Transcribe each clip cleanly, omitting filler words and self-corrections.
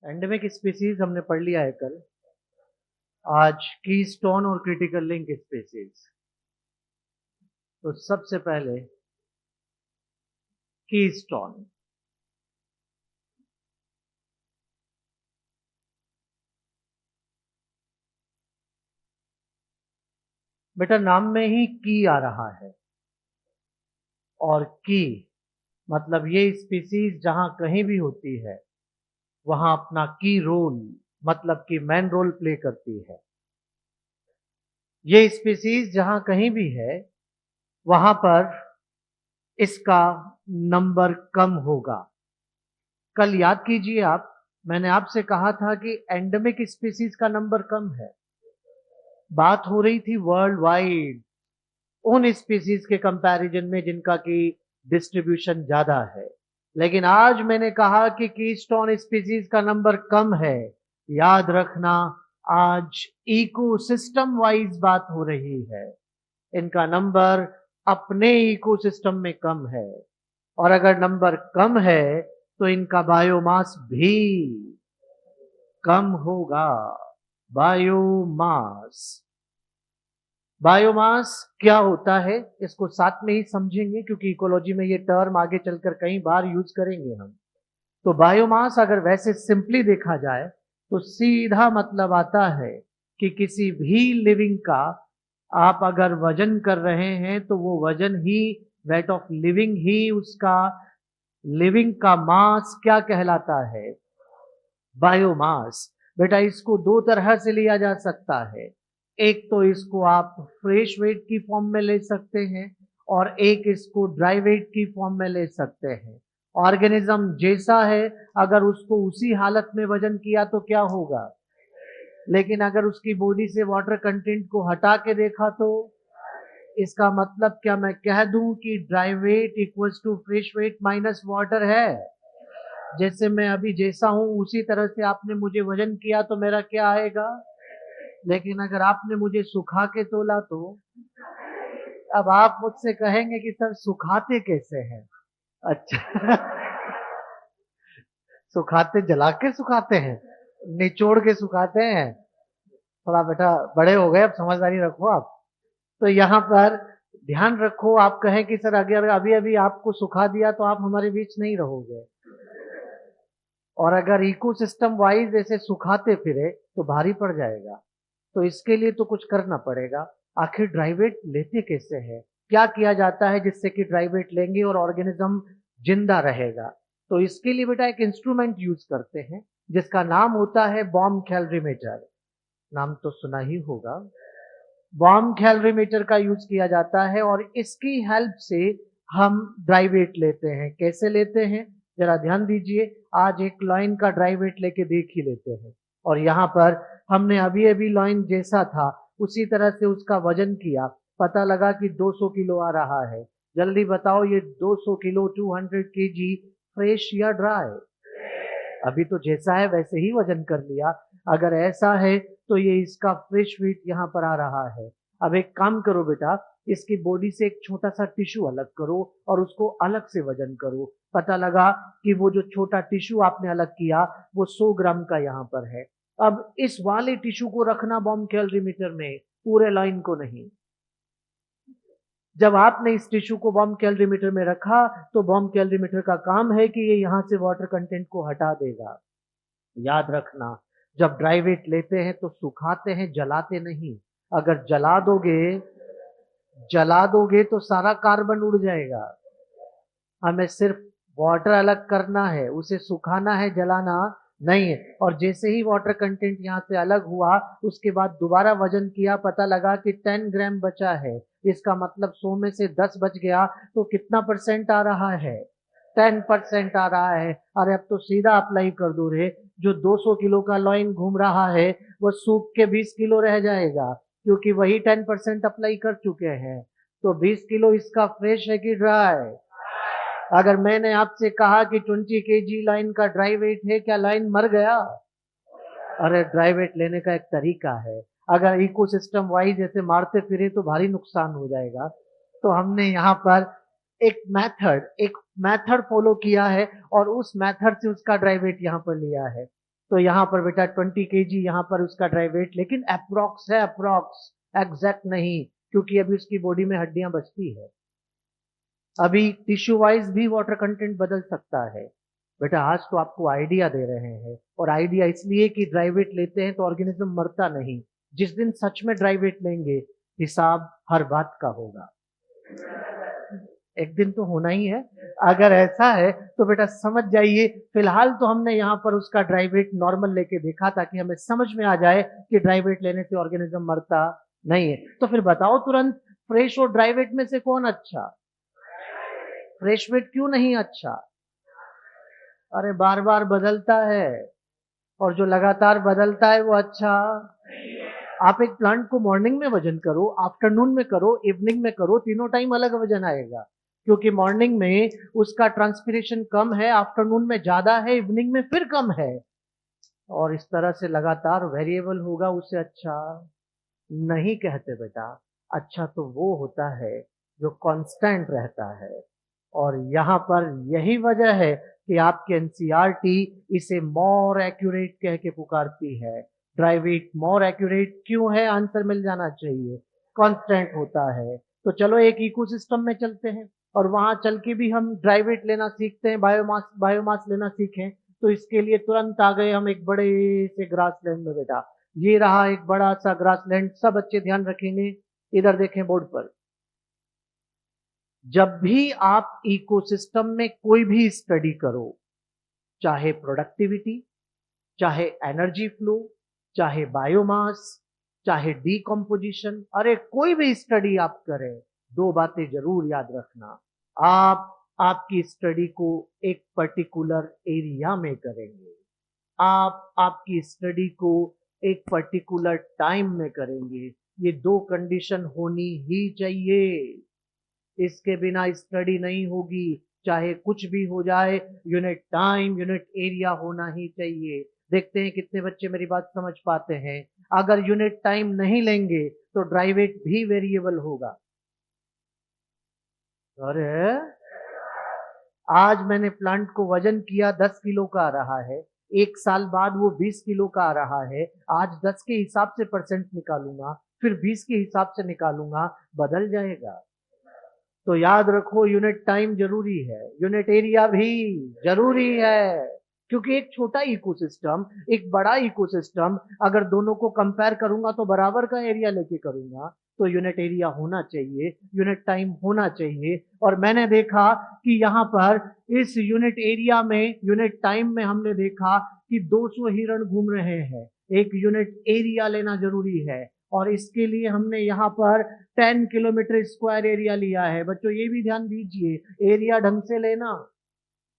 Endemic species हमने पढ़ लिया है कल। आज कीस्टोन और क्रिटिकल लिंक स्पीसीज। तो सबसे पहले कीस्टोन। बेटा नाम में ही की आ रहा है, और की मतलब ये स्पीसीज जहां कहीं भी होती है वहां अपना की रोल मतलब कि मेन रोल प्ले करती है। ये स्पीसीज जहां कहीं भी है वहां पर इसका नंबर कम होगा। कल याद कीजिए आप, मैंने आपसे कहा था कि एंडेमिक स्पीसीज का नंबर कम है। बात हो रही थी वर्ल्ड वाइड उन स्पीसीज के कंपैरिजन में जिनका की डिस्ट्रीब्यूशन ज्यादा है। लेकिन आज मैंने कहा कि कीस्टोन स्पीसीज का नंबर कम है। याद रखना, आज इकोसिस्टम वाइज बात हो रही है। इनका नंबर अपने इकोसिस्टम में कम है, और अगर नंबर कम है तो इनका बायोमास भी कम होगा। बायोमास, बायोमास क्या होता है इसको साथ में ही समझेंगे, क्योंकि इकोलॉजी में ये टर्म आगे चलकर कई बार यूज करेंगे हम। तो बायोमास अगर वैसे सिंपली देखा जाए तो सीधा मतलब आता है कि किसी भी लिविंग का आप अगर वजन कर रहे हैं तो वो वजन ही, वेट ऑफ लिविंग ही उसका, लिविंग का मास क्या कहलाता है? बायोमास। बेटा इसको दो तरह से लिया जा सकता है। एक तो इसको आप फ्रेश वेट की फॉर्म में ले सकते हैं, और एक इसको ड्राई वेट की फॉर्म में ले सकते हैं। ऑर्गेनिज्म जैसा है, अगर उसको उसी हालत में वजन किया तो क्या होगा? लेकिन अगर उसकी बॉडी से वाटर कंटेंट को हटा के देखा तो इसका मतलब क्या मैं कह दूं कि dry weight equals to fresh weight minus water है? जैसे मैं अभी जैसा हूं उसी तरह से आपने मुझे वजन किया तो मेरा क्या आएगा? लेकिन अगर आपने मुझे सुखा के तोला तो अब आप मुझसे कहेंगे कि सर सुखाते कैसे हैं? अच्छा सुखाते जला के सुखाते हैं, निचोड़ के सुखाते हैं? थोड़ा बेटा बड़े हो गए, अब समझदारी रखो आप। तो यहाँ पर ध्यान रखो, आप कहें कि सर अगर अभी अभी आपको सुखा दिया तो आप हमारे बीच नहीं रहोगे, और अगर इकोसिस्टम वाइज ऐसे सुखाते फिरे तो भारी पड़ जाएगा। तो इसके लिए तो कुछ करना पड़ेगा। आखिर ड्राई वेट लेते कैसे हैं, क्या किया जाता है जिससे कि ड्राई वेट लेंगे और ऑर्गेनिज्म जिंदा रहेगा? तो इसके लिए बेटा एक इंस्ट्रूमेंट यूज करते हैं जिसका नाम होता है बॉम कैलोरीमीटर। नाम तो सुना ही होगा। बॉम कैलोरीमीटर का यूज किया जाता है, और इसकी हेल्प से हम ड्राई वेट लेते हैं। कैसे लेते हैं जरा ध्यान दीजिए। आज एक लॉइन का ड्राई वेट लेके देख ही लेते हैं, और यहाँ पर हमने अभी अभी लॉइन जैसा था उसी तरह से उसका वजन किया, पता लगा कि 200 किलो आ रहा है। जल्दी बताओ ये 200 किलो 200 केजी फ्रेश या ड्राई? अभी तो जैसा है वैसे ही वजन कर लिया। अगर ऐसा है तो ये इसका फ्रेश वेट यहाँ पर आ रहा है। अब एक काम करो बेटा, इसकी बॉडी से एक छोटा सा टिश्यू अलग करो और उसको अलग से वजन करो। पता लगा कि वो जो छोटा टिश्यू आपने अलग किया वो 100 ग्राम का यहाँ पर है। अब इस वाले टिश्यू को रखना बॉम कैलोरीमीटर में, पूरे लाइन को नहीं। जब आपने इस टिश्यू को बॉम कैलोरीमीटर में रखा तो बॉम कैलोरीमीटर का काम है कि ये यहां से वाटर कंटेंट को हटा देगा। याद रखना, जब ड्राई वेट लेते हैं तो सुखाते हैं, जलाते नहीं। अगर जला दोगे तो सारा कार्बन उड़ जाएगा। हमें सिर्फ वाटर अलग करना है, उसे सुखाना है, जलाना नहीं है। और जैसे ही वाटर कंटेंट यहाँ से अलग हुआ उसके बाद दोबारा वजन किया, पता लगा कि 10 ग्राम बचा है। इसका मतलब 100 में से 10 बच गया, तो कितना परसेंट आ रहा है? 10% आ रहा है। अरे अब तो सीधा अप्लाई कर दो रे, जो 200 किलो का लॉइन घूम रहा है वो सूख के 20 किलो रह जाएगा, क्योंकि वही 10% अप्लाई कर चुके हैं। तो 20 किलो इसका फ्रेश है कि ड्राई? अगर मैंने आपसे कहा कि 20 केजी लाइन का ड्राई वेट है, क्या लाइन मर गया? अरे ड्राई वेट लेने का एक तरीका है, अगर इकोसिस्टम वाइज ऐसे मारते फिरे तो भारी नुकसान हो जाएगा। तो हमने यहाँ पर एक मेथड फॉलो किया है, और उस मेथड से उसका ड्राई वेट यहाँ पर लिया है। तो यहाँ पर बेटा 20 kg यहाँ पर उसका ड्राई वेट, लेकिन अप्रोक्स है, अप्रोक्स, एग्जैक्ट नहीं, क्योंकि अभी उसकी बॉडी में हड्डियां बचती है, अभी टिश्यू वाइज भी वाटर कंटेंट बदल सकता है। बेटा आज तो आपको आइडिया दे रहे हैं, और आइडिया इसलिए कि ड्राई वेट लेते हैं तो ऑर्गेनिज्म मरता नहीं। जिस दिन सच में ड्राई वेट लेंगे, हिसाब हर बात का होगा, एक दिन तो होना ही है। अगर ऐसा है तो बेटा समझ जाइए, फिलहाल तो हमने यहाँ पर उसका ड्राई वेट नॉर्मल लेके देखा ताकि हमें समझ में आ जाए कि ड्राई वेट लेने से ऑर्गेनिज्म मरता नहीं है। तो फिर बताओ तुरंत, फ्रेश और ड्राई वेट में से कौन अच्छा? फ्रेश वेट क्यों नहीं अच्छा? अरे बार बार बदलता है, और जो लगातार बदलता है वो अच्छा। आप एक प्लांट को मॉर्निंग में वजन करो, आफ्टरनून में करो, इवनिंग में करो, तीनों टाइम अलग वजन आएगा, क्योंकि मॉर्निंग में उसका ट्रांसपिरेशन कम है, आफ्टरनून में ज्यादा है, इवनिंग में फिर कम है, और इस तरह से लगातार वेरिएबल होगा, उसे अच्छा नहीं कहते बेटा। अच्छा तो वो होता है जो कांस्टेंट रहता है, और यहाँ पर यही वजह है कि आपके एनसीईआरटी इसे मोर एक्यूरेट कह के पुकारती है। ड्राई वेट मोर एक्यूरेट क्यों है? आंसर मिल जाना चाहिए, कांस्टेंट होता है। तो चलो एक इकोसिस्टम में चलते हैं, और वहां चल के भी हम ड्राई वेट लेना सीखते हैं, बायोमास बायोमास लेना सीखें। तो इसके लिए तुरंत आ गए हम एक बड़े से ग्रासलैंड में बेटा। ये रहा एक बड़ा सा ग्रासलैंड, सब बच्चे ध्यान रखेंगे, इधर देखें बोर्ड पर। जब भी आप इकोसिस्टम में कोई भी स्टडी करो, चाहे प्रोडक्टिविटी, चाहे एनर्जी फ्लो, चाहे बायोमास, चाहे डीकम्पोजिशन, अरे कोई भी स्टडी आप करें, दो बातें जरूर याद रखना। आप आपकी स्टडी को एक पर्टिकुलर एरिया में करेंगे, आप आपकी स्टडी को एक पर्टिकुलर टाइम में करेंगे, ये दो कंडीशन होनी ही चाहिए। इसके बिना स्टडी नहीं होगी, चाहे कुछ भी हो जाए, यूनिट टाइम यूनिट एरिया होना ही चाहिए। देखते हैं कितने बच्चे मेरी बात समझ पाते हैं। अगर यूनिट टाइम नहीं लेंगे तो ड्राई वेट भी वेरिएबल होगा। अरे आज मैंने प्लांट को वजन किया, 10 किलो का आ रहा है, एक साल बाद वो 20 किलो का आ रहा है। आज 10 के हिसाब से परसेंट निकालूंगा, फिर 20 के हिसाब से निकालूंगा, बदल जाएगा। तो याद रखो, यूनिट टाइम जरूरी है, यूनिट एरिया भी जरूरी है, क्योंकि एक छोटा इकोसिस्टम, एक बड़ा इकोसिस्टम, अगर दोनों को कंपेयर करूंगा तो बराबर का एरिया लेके करूंगा, तो यूनिट एरिया होना चाहिए, यूनिट टाइम होना चाहिए। और मैंने देखा कि यहाँ पर इस यूनिट एरिया में, यूनिट टाइम में हमने देखा कि 200 हिरण घूम रहे हैं। एक यूनिट एरिया लेना जरूरी है, और इसके लिए हमने यहाँ पर 10 किलोमीटर स्क्वायर एरिया लिया है। बच्चों ये भी ध्यान दीजिए, एरिया ढंग से लेना,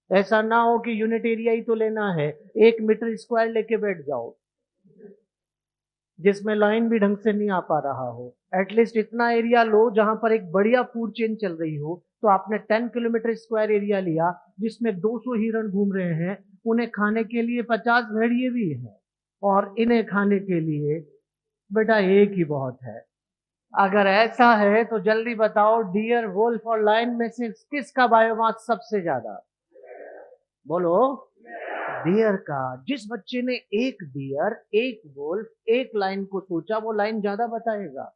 ऐसा ना हो कि यूनिट एरिया ही तो लेना है, 1 मीटर स्क्वायर लेके बैठ जाओ जिसमें लाइन भी ढंग से नहीं आ पा रहा हो। एटलीस्ट इतना एरिया लो जहां पर एक बढ़िया फूड चेन चल रही हो। तो आपने 10 किलोमीटर स्क्वायर एरिया लिया जिसमें 200 हिरण घूम रहे हैं, उन्हें खाने के लिए 50 भेड़िए भी हैं, और इन्हें खाने के लिए बेटा एक ही बहुत है। अगर ऐसा है तो जल्दी बताओ, डियर, वोल्फ और लायन में से किसका बायोमास सबसे ज्यादा? बोलो। डियर का। जिस बच्चे ने एक डियर, एक वोल्फ, एक लाइन को सोचा, वो लाइन ज्यादा बताएगा।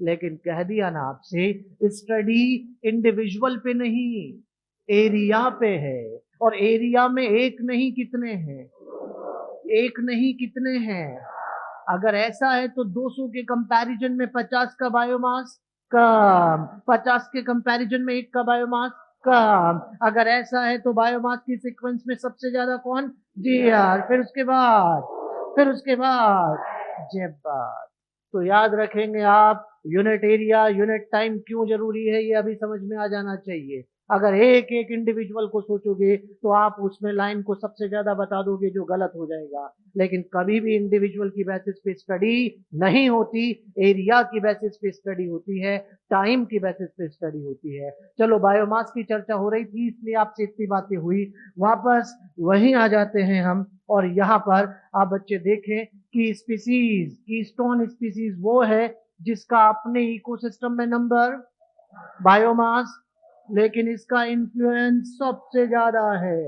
लेकिन कह दिया ना आपसे, स्टडी इंडिविजुअल पे नहीं, एरिया पे है, और एरिया में एक नहीं कितने हैं, एक नहीं कितने हैं। अगर ऐसा है तो 200 के कंपैरिजन में 50 का बायोमास कम, 50 के कंपैरिजन में 1 का बायोमास कम। अगर ऐसा है तो बायोमास की सीक्वेंस में सबसे ज्यादा कौन? जीआर, फिर उसके बाद जेबार। तो याद रखेंगे आप, यूनिट एरिया यूनिट टाइम क्यों जरूरी है, ये अभी समझ में आ जाना चाहिए। अगर एक एक इंडिविजुअल को सोचोगे तो आप उसमें लाइन को सबसे ज्यादा बता दोगे, जो गलत हो जाएगा। लेकिन कभी भी इंडिविजुअल की बेसिस पे स्टडी नहीं होती, एरिया की बेसिस पे स्टडी होती है, टाइम की बेसिस पे स्टडी होती है। चलो बायोमास की चर्चा हो रही थी इसलिए आपसे इतनी बातें हुई, वापस वहीं आ जाते हैं हम। और यहाँ पर आप बच्चे देखें कि स्पीसीज की स्टोन स्पीसीज वो है जिसका अपने इकोसिस्टम में नंबर, बायोमास, लेकिन इसका इन्फ्लुएंस सबसे ज्यादा है।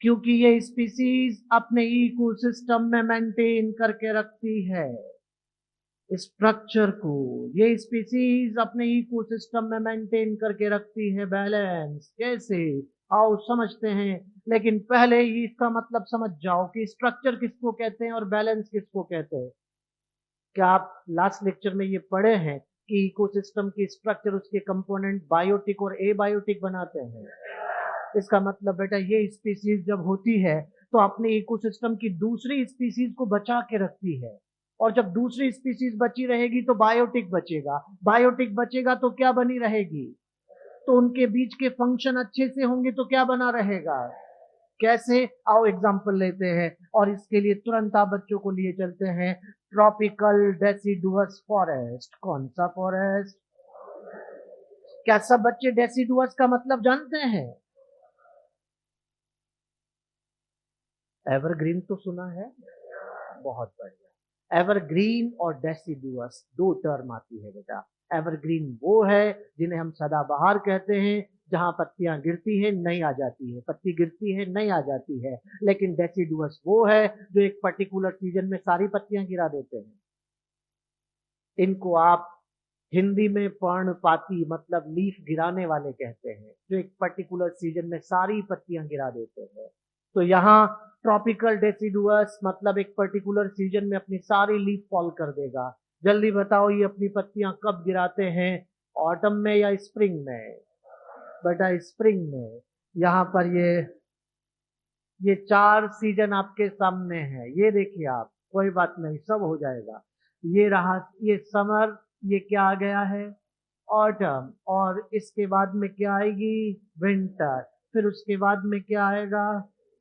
क्योंकि ये स्पीसीज अपने इकोसिस्टम में मेंटेन करके रखती है स्ट्रक्चर को। ये स्पीसीज अपने इकोसिस्टम में मेंटेन करके रखती है बैलेंस। कैसे, आओ समझते हैं। लेकिन पहले ही इसका मतलब समझ जाओ कि स्ट्रक्चर किसको कहते हैं और बैलेंस किसको कहते हैं। क्या आप लास्ट लेक्चर में ये पढ़े हैं कि इकोसिस्टम की स्ट्रक्चर, उसके कंपोनेंट बायोटिक और एबायोटिक बनाते हैं। इसका मतलब बेटा ये स्पीसीज जब होती है तो अपने इकोसिस्टम की दूसरी स्पीसीज को बचा के रखती है, और जब दूसरी स्पीसीज बची रहेगी तो बायोटिक बचेगा। बायोटिक बचेगा तो क्या बनी रहेगी, तो उनके बीच के फंक्शन अच्छे से होंगे तो क्या बना रहेगा। कैसे, आओ एग्जांपल लेते हैं, और इसके लिए तुरंत आप बच्चों को लिए चलते हैं ट्रॉपिकल डेसिडुअस फॉरेस्ट। कौन सा फॉरेस्ट? क्या सब बच्चे डेसिडुअस का मतलब जानते हैं? एवरग्रीन तो सुना है, बहुत बढ़िया। एवरग्रीन और डेसिडुअस दो टर्म आती है बेटा। एवरग्रीन वो है जिन्हें हम सदाबहार कहते हैं, जहां पत्तियां गिरती है नई आ जाती है, पत्ती गिरती है नई आ जाती है। लेकिन डेसिडुअस वो है जो एक पर्टिकुलर सीजन में सारी पत्तियां गिरा देते हैं। इनको आप हिंदी में पर्णपाती मतलब लीफ गिराने वाले कहते हैं, जो एक पर्टिकुलर सीजन में सारी पत्तियां गिरा देते हैं। तो यहाँ ट्रॉपिकल डेसिडुअस मतलब एक पर्टिकुलर सीजन में अपनी सारी लीफ फॉल कर देगा। जल्दी बताओ ये अपनी पत्तियां कब गिराते हैं, ऑटम में या स्प्रिंग में? बेटा स्प्रिंग में। यहाँ पर ये चार सीजन आपके सामने है, ये देखिए आप, कोई बात नहीं सब हो जाएगा। ये रहा, ये समर, ये क्या आ गया है, ऑटम, और इसके बाद में क्या आएगी, विंटर। फिर उसके बाद में क्या आएगा,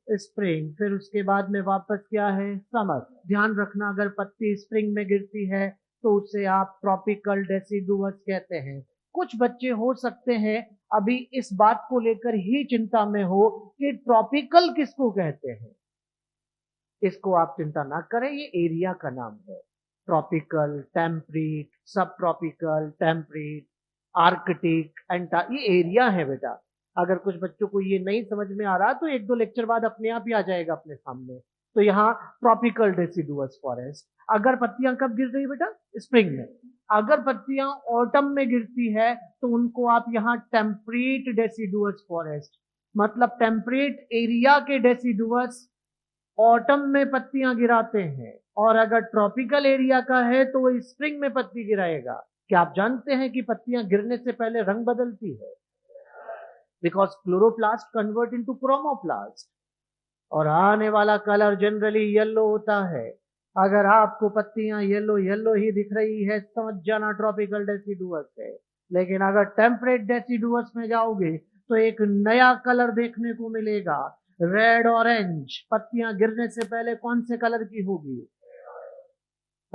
स्प्रिंग। फिर उसके बाद में वापस क्या है, समर। ध्यान रखना अगर पत्ती स्प्रिंग में गिरती है तो उसे आप ट्रॉपिकल डेसिडुअस कहते हैं। कुछ बच्चे हो सकते हैं अभी इस बात को लेकर ही चिंता में हो कि ट्रॉपिकल किसको कहते हैं। इसको आप चिंता ना करें, ये एरिया का नाम है। ट्रॉपिकल, टेम्परेट, सब ट्रॉपिकल, टेम्परेट, आर्कटिक, ये एरिया है बेटा। अगर कुछ बच्चों को ये नहीं समझ में आ रहा तो एक दो लेक्चर बाद अपने आप ही आ जाएगा अपने सामने। तो यहाँ ट्रॉपिकल डेसिडुअस फॉरेस्ट। अगर पत्तियां कब गिर रही बेटा, स्प्रिंग में। अगर पत्तियां ऑटम में गिरती है तो उनको आप यहाँ टेम्परेट डेसिडुअस फॉरेस्ट, मतलब टेम्परेट एरिया के डेसिडुअस ऑटम में पत्तियां गिराते हैं। और अगर ट्रॉपिकल एरिया का है तो वो स्प्रिंग में पत्ती गिराएगा। क्या आप जानते हैं कि पत्तियां गिरने से पहले रंग बदलती है? Because chloroplast convert into chromoplast, और आने वाला कलर जनरली येलो होता है। अगर आपको पत्तियां येलो येलो ही दिख रही है समझ जाना ट्रॉपिकल डेसिडुअस है। लेकिन अगर टेम्परेट डेसिडुअस में जाओगे तो एक नया कलर देखने को मिलेगा, रेड ऑरेंज। पत्तियां गिरने से पहले कौन से कलर की होगी?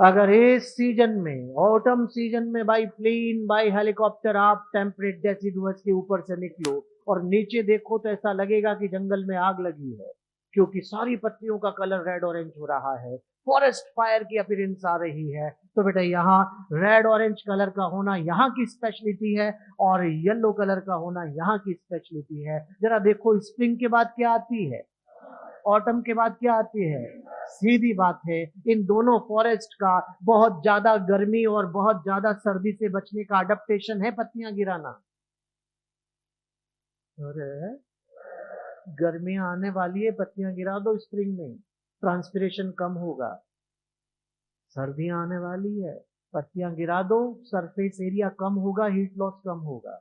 अगर इस सीजन में, ऑटम सीजन में, बाई प्लेन बाई हेलीकॉप्टर आप टेम्परेट डेसिडुअस के ऊपर से निकलो और नीचे देखो तो ऐसा लगेगा कि जंगल में आग लगी है, क्योंकि सारी पत्तियों का कलर रेड ऑरेंज हो रहा है। फॉरेस्ट फायर की अपीयरेंस आ रही है। तो बेटा यहाँ रेड ऑरेंज कलर का होना यहाँ की स्पेशलिटी है, और येलो कलर का होना यहाँ की स्पेशलिटी है। जरा देखो स्प्रिंग के बाद क्या आती है, ऑटम के बाद क्या आती है? सीधी बात है, इन दोनों फॉरेस्ट का बहुत ज्यादा गर्मी और बहुत ज्यादा सर्दी से बचने का अडेप्टेशन है पत्तियां गिराना। अरे गर्मियां आने वाली है, पत्तियां गिरा दो स्प्रिंग में, ट्रांसपिरेशन कम होगा। सर्दियां आने वाली है, पत्तियां गिरा दो, सरफेस एरिया कम होगा, हीट लॉस कम होगा।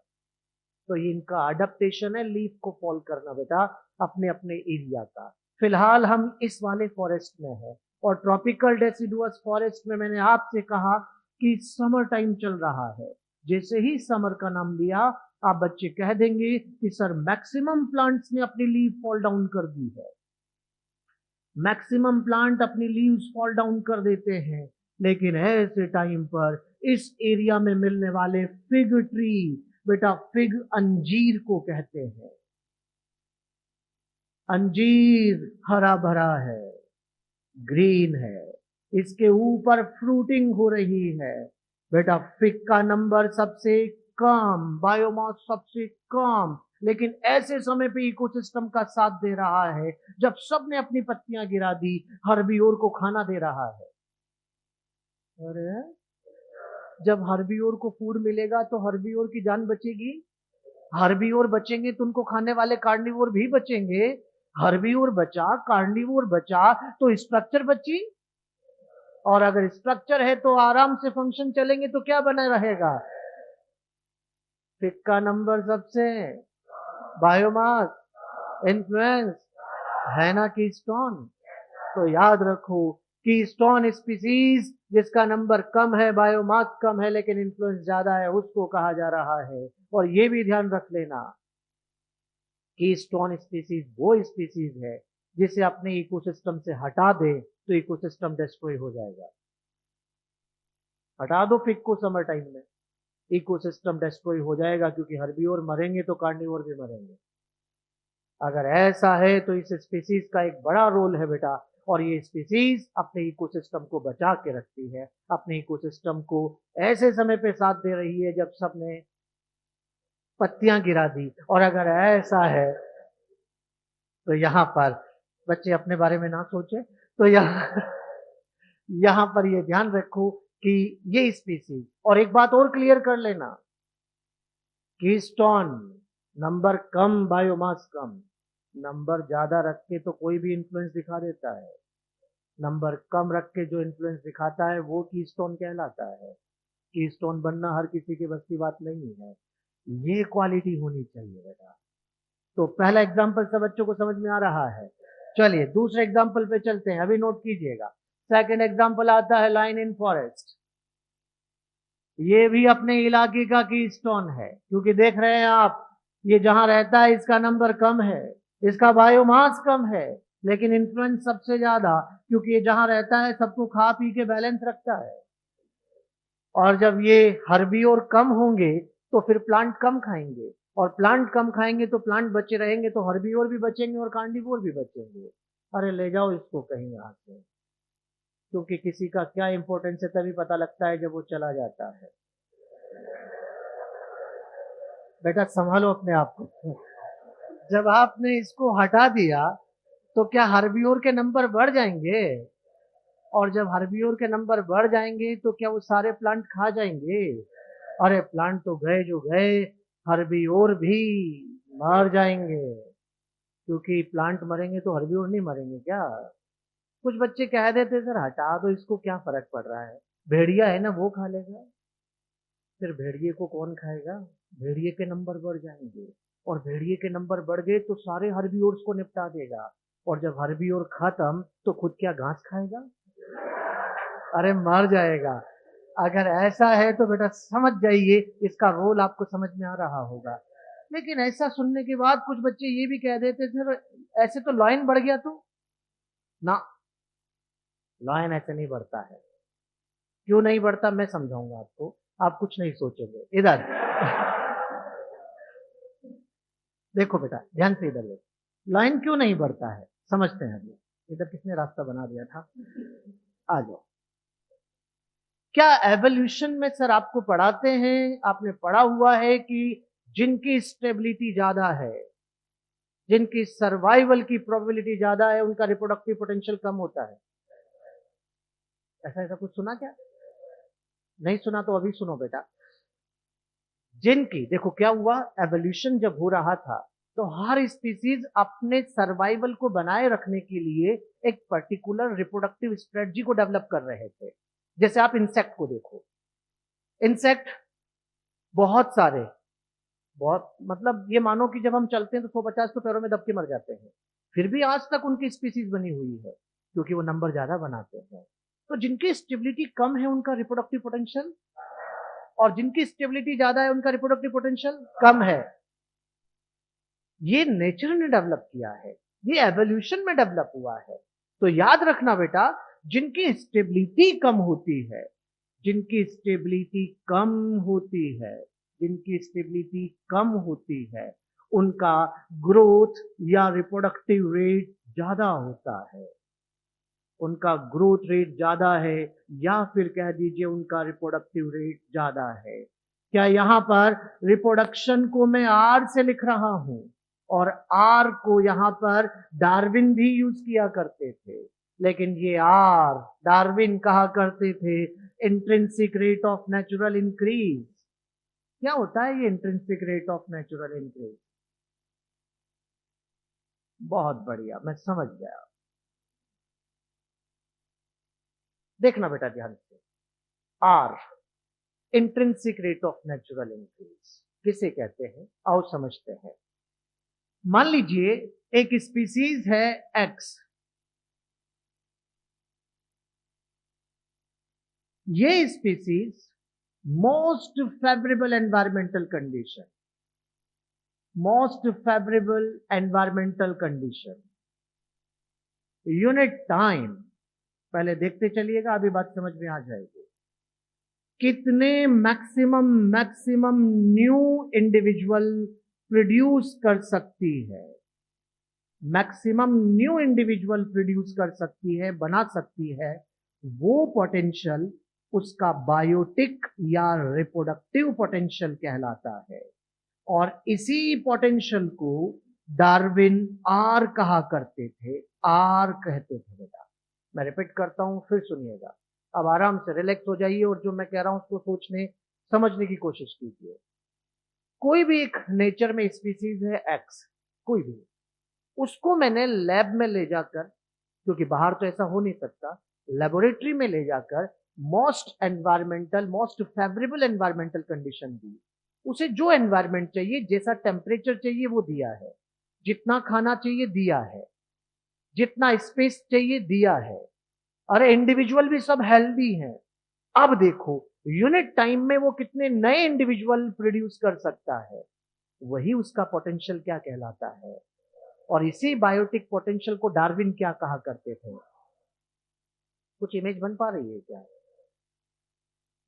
तो ये इनका अडेप्टेशन है लीफ को फॉल करना बेटा अपने अपने एरिया का। फिलहाल हम इस वाले फॉरेस्ट में है, और ट्रॉपिकल डेसिडुअस फॉरेस्ट में मैंने आपसे कहा कि समर टाइम चल रहा है। जैसे ही समर का नाम लिया आप बच्चे कह देंगे कि सर मैक्सिमम प्लांट्स ने अपनी लीव फॉल डाउन कर दी है। मैक्सिमम प्लांट अपनी लीव्स फॉल डाउन कर देते हैं, लेकिन ऐसे टाइम पर इस एरिया में मिलने वाले फिग ट्री, बेटा फिग अंजीर को कहते हैं। अंजीर हरा भरा है, ग्रीन है, इसके ऊपर फ्रूटिंग हो रही है। बेटा फिग का नंबर सबसे कम, बायोमास सबसे कम, लेकिन ऐसे समय पे इकोसिस्टम का साथ दे रहा है जब सबने अपनी पत्तियां गिरा दी, हर्बियोर को खाना दे रहा है। अरे जब हर्बियोर को फूड मिलेगा तो हर्बियोर की जान बचेगी, हर्बियोर बचेंगे तो उनको खाने वाले कार्निवोर भी बचेंगे। हर्बियोर बचा, कार्निवोर बचा, तो स्ट्रक्चर बची, और अगर स्ट्रक्चर है तो आराम से फंक्शन चलेंगे, तो क्या बना रहेगा? फिक्का नंबर सबसे, बायोमास, इन्फ्लुएंस, है ना कीस्टोन। तो याद रखो, कीस्टोन स्पीसीज जिसका नंबर कम है, बायोमास कम है, लेकिन इन्फ्लुएंस ज्यादा है, उसको कहा जा रहा है। और ये भी ध्यान रख लेना, कीस्टोन स्पीसीज वो स्पीसीज है जिसे अपने इकोसिस्टम से हटा दे तो इकोसिस्टम डिस्ट्रॉय हो जाएगा। हटा दो फिग को समर टाइम में, इकोसिस्टम डिस्ट्रॉय हो जाएगा, क्योंकि हर्बियोर मरेंगे तो कार्निवोर भी मरेंगे। अगर ऐसा है तो इस स्पीसीज का एक बड़ा रोल है बेटा, और ये स्पीसीज अपने इकोसिस्टम को बचा के रखती है, अपने इकोसिस्टम को ऐसे समय पे साथ दे रही है जब सबने पत्तियां गिरा दी। और अगर ऐसा है तो यहां पर बच्चे अपने बारे में ना सोचे, तो यहां पर ये ध्यान रखो कि ये स्पीसीज, और एक बात और क्लियर कर लेना, कीस्टोन नंबर कम, बायोमास कम। नंबर ज्यादा रख के तो कोई भी इन्फ्लुएंस दिखा देता है, नंबर कम रख के जो इन्फ्लुएंस दिखाता है वो कीस्टोन कहलाता है। कीस्टोन बनना हर किसी के बस की बात नहीं है, ये क्वालिटी होनी चाहिए बेटा। तो पहला एग्जाम्पल सब बच्चों को समझ में आ रहा है। चलिए दूसरे एग्जाम्पल पे चलते हैं, अभी नोट कीजिएगा। सेकंड एग्जाम्पल आता है लाइन इन फॉरेस्ट। ये भी अपने इलाके का कीस्टोन है, क्योंकि देख रहे हैं आप, ये जहां रहता है इसका नंबर कम है, इसका बायोमास कम है, लेकिन इन्फ्लुएंस सबसे ज्यादा, क्योंकि ये जहां रहता है सबको खा पी के बैलेंस रखता है। और जब ये हर्बियोर कम होंगे तो फिर प्लांट कम खाएंगे, और प्लांट कम खाएंगे तो प्लांट बचे रहेंगे, तो हर्बियोर भी बचेंगे और कार्निवोर भी बचेंगे। अरे ले जाओ इसको कहीं यहाँ से, क्योंकि किसी का क्या इंपॉर्टेंस है तभी पता लगता है जब वो चला जाता है। बेटा संभालो अपने आप को। जब आपने इसको हटा दिया तो क्या हर्बियोर के नंबर बढ़ जाएंगे? और जब हर्बियोर के नंबर बढ़ जाएंगे तो क्या वो सारे प्लांट खा जाएंगे? अरे प्लांट तो गए जो गए, हर्बियोर भी मर जाएंगे, क्योंकि प्लांट मरेंगे तो हर्बियोर नहीं मरेंगे क्या? कुछ बच्चे कह देते सर हटा दो इसको, क्या फर्क पड़ रहा है, भेड़िया है ना वो खा लेगा। फिर भेड़िए को कौन खाएगा? भेड़िए के नंबर बढ़ जाएंगे, और भेड़िए के नंबर बढ़ गए तो सारे हर्बियोर्स को निपटा देगा, और जब हर्बियोर खत्म तो खुद क्या घास खाएगा? अरे मर जाएगा। अगर ऐसा है तो बेटा समझ जाइए, इसका रोल आपको समझ में आ रहा होगा। लेकिन ऐसा सुनने के बाद कुछ बच्चे ये भी कह देते सर ऐसे तो लॉयन बढ़ गया, तो ना, लॉयन ऐसे नहीं बढ़ता है। क्यों नहीं बढ़ता मैं समझाऊंगा आपको, आप कुछ नहीं सोचेंगे। इधर देखो बेटा, ध्यान से इधर देखो, लॉयन क्यों नहीं बढ़ता है समझते हैं अभी। इधर किसने रास्ता बना दिया था, आ जाओ। क्या एवोल्यूशन में सर आपको पढ़ाते हैं, आपने पढ़ा हुआ है कि जिनकी स्टेबिलिटी ज्यादा है, जिनकी सर्वाइवल की प्रोबेबिलिटी ज्यादा है, उनका रिप्रोडक्टिव पोटेंशियल कम होता है? ऐसा ऐसा कुछ सुना क्या? नहीं सुना तो अभी सुनो बेटा। जिनकी, देखो क्या हुआ, एवोल्यूशन जब हो रहा था तो हर स्पीसीज अपने सर्वाइवल को बनाए रखने के लिए एक पर्टिकुलर रिप्रोडक्टिव स्ट्रेटजी को डेवलप कर रहे थे। जैसे आप इंसेक्ट को देखो, इंसेक्ट बहुत सारे, बहुत मतलब ये मानो कि जब हम चलते हैं तो 150 तो पैरों में दब के मर जाते हैं, फिर भी आज तक उनकी स्पीसीज बनी हुई है, क्योंकि वो नंबर ज्यादा बनाते हैं। तो जिनकी स्टेबिलिटी कम है उनका रिप्रोडक्टिव पोटेंशियल, और जिनकी स्टेबिलिटी ज्यादा है उनका रिप्रोडक्टिव पोटेंशियल कम है। ये नेचर ने डेवलप किया है, ये एवोल्यूशन में डेवलप हुआ है। तो याद रखना बेटा, जिनकी स्टेबिलिटी कम होती है, जिनकी स्टेबिलिटी कम होती है, जिनकी स्टेबिलिटी कम होती है, उनका ग्रोथ या रिप्रोडक्टिव रेट ज्यादा होता है। उनका ग्रोथ रेट ज्यादा है, या फिर कह दीजिए उनका रिप्रोडक्टिव रेट ज्यादा है। क्या यहां पर रिप्रोडक्शन को मैं आर से लिख रहा हूं, और आर को यहां पर डार्विन भी यूज किया करते थे, लेकिन ये आर डार्विन कहा करते थे intrinsic rate of natural increase. क्या होता है ये intrinsic rate of natural increase? बहुत बढ़िया, मैं समझ गया। देखना बेटा ध्यान से, R intrinsic rate of natural increase किसे कहते हैं, आओ समझते हैं। मान लीजिए एक स्पीसीज है एक्स, ये species most favourable environmental condition, most favourable environmental condition, unit time, पहले देखते चलिएगा अभी बात समझ में आ जाएगी। कितने मैक्सिमम न्यू इंडिविजुअल प्रोड्यूस कर सकती है, मैक्सिमम न्यू इंडिविजुअल प्रोड्यूस कर सकती है, बना सकती है, वो पोटेंशियल उसका बायोटिक या रिप्रोडक्टिव पोटेंशियल कहलाता है। और इसी पोटेंशियल को डार्विन आर कहा करते थे, आर कहते थे बेटा। मैं रिपीट करता हूं, फिर सुनिएगा, अब आराम से रिलैक्स हो जाइए और जो मैं कह रहा हूं उसको सोचने समझने की कोशिश कीजिए। कोई भी एक नेचर में स्पीसीज है एक्स, कोई भी, उसको मैंने लैब में ले जाकर, क्योंकि बाहर तो ऐसा हो नहीं सकता, लेबोरेटरी में ले जाकर मोस्ट फेवरेबल एनवायरमेंटल कंडीशन दी, उसे जो एनवायरमेंट चाहिए, जैसा टेम्परेचर चाहिए वो दिया है, जितना खाना चाहिए दिया है, जितना स्पेस चाहिए दिया है, अरे इंडिविजुअल भी सब हेल्दी हैं। अब देखो यूनिट टाइम में वो कितने नए इंडिविजुअल प्रोड्यूस कर सकता है, वही उसका पोटेंशियल क्या कहलाता है। और इसी बायोटिक पोटेंशियल को डार्विन क्या कहा करते थे। कुछ इमेज बन पा रही है क्या?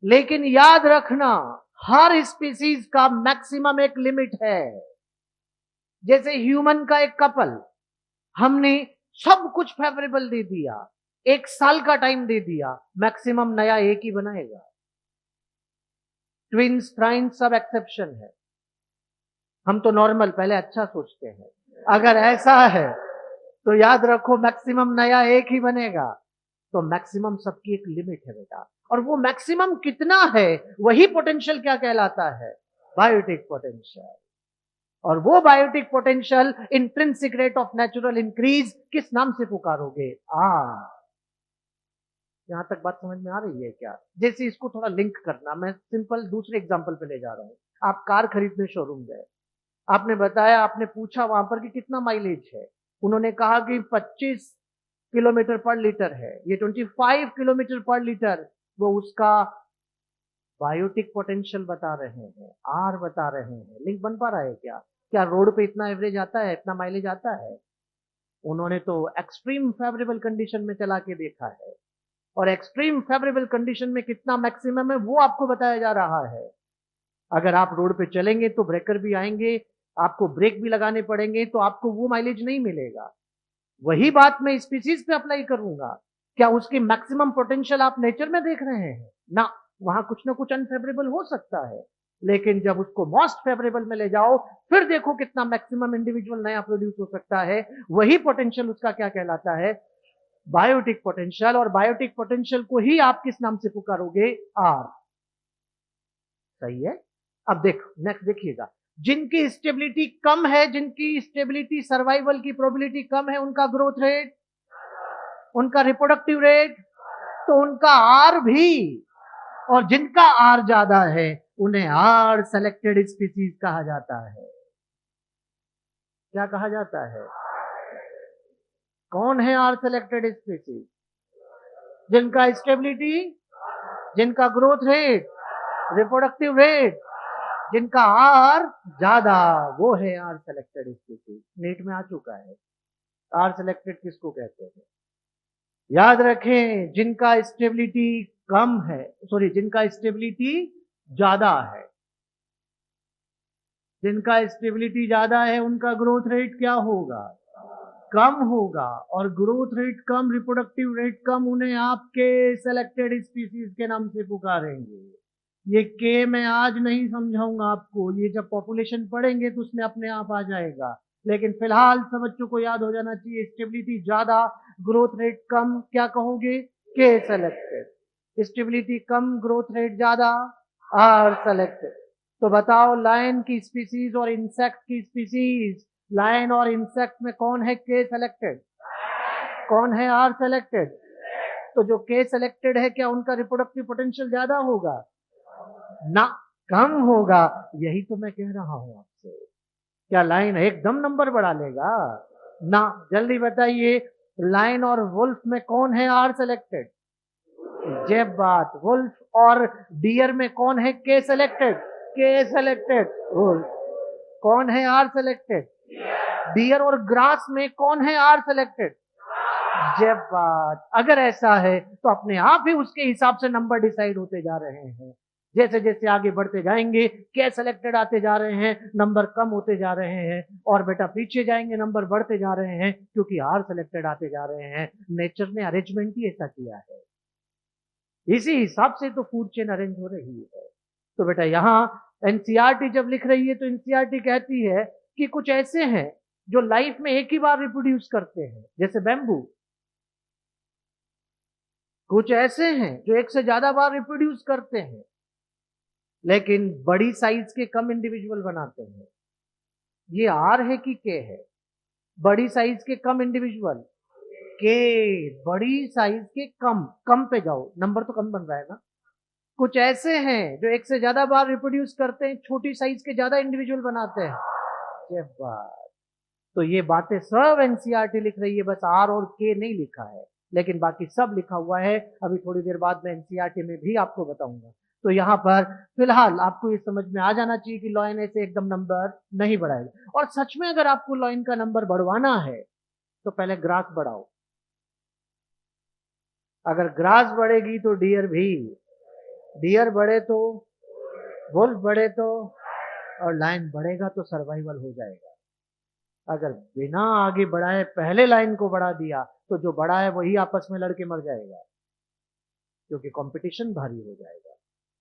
लेकिन याद रखना, हर स्पीसीज का मैक्सिमम एक लिमिट है। जैसे ह्यूमन का एक कपल, हमने सब कुछ फेवरेबल दे दिया, 1 साल का टाइम दे दिया, मैक्सिमम नया एक ही बनाएगा। ट्विंस ट्राइंस सब एक्सेप्शन है, हम तो नॉर्मल पहले अच्छा सोचते हैं। अगर ऐसा है तो याद रखो मैक्सिमम नया एक ही बनेगा। तो मैक्सिमम सबकी एक लिमिट है बेटा, और वो मैक्सिमम कितना है, वही पोटेंशियल क्या कहलाता है, बायोटिक पोटेंशियल। और वो biotic potential intrinsic rate of natural increase किस नाम से पुकारोगे? यहां तक बात समझ में आ रही है क्या? जैसे इसको थोड़ा लिंक करना, मैं सिंपल दूसरे एग्जांपल पे ले जा रहा हूं। आप कार खरीदने शोरूम गए, आपने बताया, आपने पूछा वहां पर कि कितना माइलेज है, उन्होंने कहा कि 25 किलोमीटर पर लीटर है, ये 25 किलोमीटर पर लीटर, वो उसका बायोटिक पोटेंशियल बता रहे हैं, आर बता रहे हैं। लिंक बन पा रहा है क्या? क्या रोड पे इतना एवरेज आता है, इतना माइलेज आता है? उन्होंने तो एक्सट्रीम फेवरेबल कंडीशन में चला के देखा है, और एक्सट्रीम फेवरेबल कंडीशन में कितना मैक्सिमम है वो आपको बताया जा रहा है। अगर आप रोड पे चलेंगे तो ब्रेकर भी आएंगे, आपको ब्रेक भी लगाने पड़ेंगे, तो आपको वो माइलेज नहीं मिलेगा। वही बात मैं स्पीसीज पे अप्लाई करूंगा, क्या उसकी मैक्सिमम पोटेंशियल आप नेचर में देख रहे हैं ना? वहां कुछ ना कुछ अनफेवरेबल हो सकता है, लेकिन जब उसको मोस्ट फेवरेबल में ले जाओ, फिर देखो कितना मैक्सिमम इंडिविजुअल नया प्रोड्यूस हो सकता है। वही पोटेंशियल उसका क्या कहलाता है? Biotic potential. और बायोटिक पोटेंशियल को ही आप किस नाम से पुकारोगे? आर। सही है। अब देखो नेक्स्ट देखिएगा, जिनकी स्टेबिलिटी कम है, जिनकी स्टेबिलिटी सर्वाइवल की प्रोबेबिलिटी कम है, उनका ग्रोथ रेट, उनका रिप्रोडक्टिव रेट, तो उनका आर भी, और जिनका आर ज्यादा है उन्हें आर सेलेक्टेड स्पीसीज कहा जाता है। क्या कहा जाता है? कौन है आर सेलेक्टेड स्पीसीज? जिनका स्टेबिलिटी, जिनका ग्रोथ रेट, रिप्रोडक्टिव रेट, जिनका आर ज्यादा, वो है आर सेलेक्टेड स्पीसीज। नीट में आ चुका है। आर सेलेक्टेड किसको कहते हैं? याद रखें, जिनका स्टेबिलिटी कम है, सॉरी, जिनका स्टेबिलिटी ज्यादा है, जिनका स्टेबिलिटी ज्यादा है उनका ग्रोथ रेट क्या होगा? कम होगा। और ग्रोथ रेट कम, रिप्रोडक्टिव रेट कम, उन्हें आपके सेलेक्टेड स्पीसीज के नाम से पुकारेंगे। ये के मैं आज नहीं समझाऊंगा आपको, ये जब पॉपुलेशन पढ़ेंगे तो उसमें अपने आप आ जाएगा। लेकिन फिलहाल सब बच्चों को याद हो जाना चाहिए, स्टेबिलिटी ज्यादा, ग्रोथ रेट कम, क्या कहोगे? के सेलेक्टेड। स्टेबिलिटी कम, ग्रोथ रेट ज्यादा, आर सेलेक्टेड। तो बताओ लायन की स्पीसीज और इंसेक्ट की स्पीसीज, लायन और इंसेक्ट में कौन है के सेलेक्टेड, कौन है आर सेलेक्टेड? तो जो के सेलेक्टेड है क्या उनका रिप्रोडक्टिव पोटेंशियल ज्यादा होगा? ना, कम होगा। यही तो मैं कह रहा हूं आपसे। क्या लाइन एकदम नंबर बढ़ा लेगा? ना। जल्दी बताइए, लाइन और वुल्फ में कौन है आर सेलेक्टेड? जब बात, वुल्फ और डियर में कौन है के सेलेक्टेड? के सेलेक्टेड। वुल्फ। कौन है आर सेलेक्टेड? डियर और ग्रास में कौन है आर सेलेक्टेड? जब बात। अगर ऐसा है तो अपने आप ही उसके हिसाब से नंबर डिसाइड होते जा रहे हैं। जैसे जैसे आगे बढ़ते जाएंगे के सेलेक्टेड आते जा रहे हैं, नंबर कम होते जा रहे हैं, और बेटा पीछे जाएंगे नंबर बढ़ते जा रहे हैं, क्योंकि आर सेलेक्टेड आते जा रहे हैं। नेचर ने अरेंजमेंट ही ऐसा किया है, इसी हिसाब से तो फूड चेन अरेंज हो रही है। तो बेटा यहाँ एनसीईआरटी जब लिख रही है तो एनसीईआरटी कहती है कि कुछ ऐसे हैं जो लाइफ में एक ही बार रिप्रोड्यूस करते हैं, जैसे बैम्बू। कुछ ऐसे हैं जो एक से ज्यादा बार रिप्रोड्यूस करते हैं, लेकिन बड़ी साइज के कम इंडिविजुअल बनाते हैं। ये आर है कि के है? बड़ी साइज के कम इंडिविजुअल, के। बड़ी साइज के कम, कम पे जाओ, नंबर तो कम बन रहा है ना। कुछ ऐसे हैं जो एक से ज्यादा बार रिप्रोड्यूस करते हैं, छोटी साइज के ज्यादा इंडिविजुअल बनाते हैं। ये बात। तो ये बातें सब एनसीईआरटी लिख रही है, बस आर और के नहीं लिखा है, लेकिन बाकी सब लिखा हुआ है। अभी थोड़ी देर बाद मैं एनसीईआरटी में भी आपको बताऊंगा। तो यहाँ पर फिलहाल आपको ये समझ में आ जाना चाहिए कि लॉयन ऐसे एकदम नंबर नहीं बढ़ाएगा। और सच में अगर आपको लॉयन का नंबर बढ़वाना है तो पहले ग्रास बढ़ाओ। अगर ग्रास बढ़ेगी तो डियर भी, डियर बढ़े तो वुल्फ बढ़े तो, और लायन बढ़ेगा तो सर्वाइवल हो जाएगा। अगर बिना आगे बढ़ाए पहले लाइन को बढ़ा दिया तो जो बड़ा है वही आपस में लड़के मर जाएगा, क्योंकि कंपटीशन भारी हो जाएगा।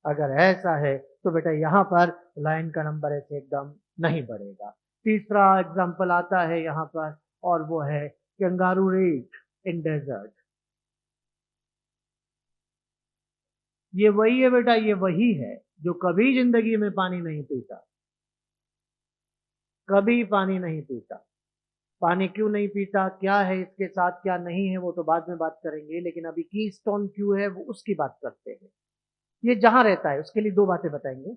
अगर ऐसा है तो बेटा यहाँ पर लाइन का नंबर ऐसे एकदम नहीं बढ़ेगा। तीसरा एग्जांपल आता है यहाँ पर, और वो है कंगारू रेट इन डेजर्ट। ये वही है बेटा, ये वही है जो कभी जिंदगी में पानी नहीं पीता, कभी पानी नहीं पीता। पानी क्यों नहीं पीता, क्या है इसके साथ, क्या नहीं है, वो तो बाद में बात करेंगे, लेकिन अभी कीस्टोन क्यों है वो उसकी बात करते हैं। ये जहां रहता है उसके लिए दो बातें बताएंगे।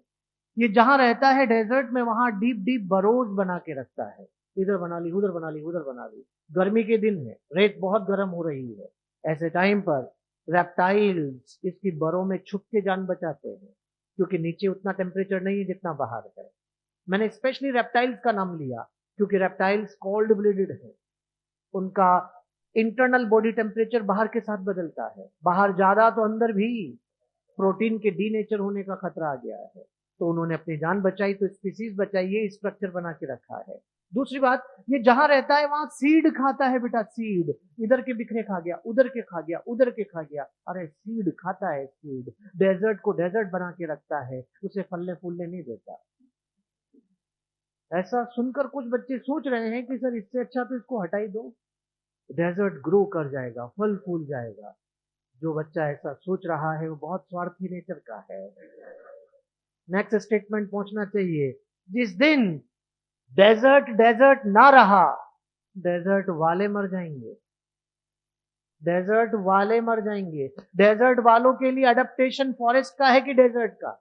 ये जहां रहता है डेजर्ट में, वहां डीप डीप बरोज बना के रखता है। इधर बना ली, उधर बना ली, उधर बना ली। गर्मी के दिन है, रेत बहुत गर्म हो रही है, ऐसे टाइम पर रेप्टाइल्स इसकी बरों में छुप के जान बचाते हैं, क्योंकि नीचे उतना टेम्परेचर नहीं है जितना बाहर है। मैंने स्पेशली रेप्टाइल्स का नाम लिया क्योंकि रेप्टाइल्स कोल्ड ब्लडेड है। उनका इंटरनल बॉडी टेम्परेचर बाहर के साथ बदलता है, बाहर ज्यादा तो अंदर भी प्रोटीन के डीनेचर होने का खतरा आ गया है। तो उन्होंने अपनी जान बचाई, तो स्पीसीज बचाई, ये स्ट्रक्चर बना के रखा है। दूसरी बात, ये जहां रहता है वहां सीड खाता है बेटा, सीड। इधर के बिखरे खा गया, उधर के खा गया, उधर के खा गया, अरे सीड खाता है, सीड। डेजर्ट को डेजर्ट बना के रखता है, उसे फलने फूलने नहीं देता। ऐसा सुनकर कुछ बच्चे सोच रहे हैं कि सर इससे अच्छा तो इसको हटा ही दो, डेजर्ट ग्रो कर जाएगा, फल फूल जाएगा। जो बच्चा ऐसा सोच रहा है वो बहुत स्वार्थी नेचर का है। नेक्स्ट स्टेटमेंट पहुंचना चाहिए, जिस दिन डेजर्ट डेजर्ट ना रहा, डेजर्ट वाले मर जाएंगे, डेजर्ट वाले मर जाएंगे। डेजर्ट वालों के लिए अडेप्टेशन फॉरेस्ट का है कि डेजर्ट का?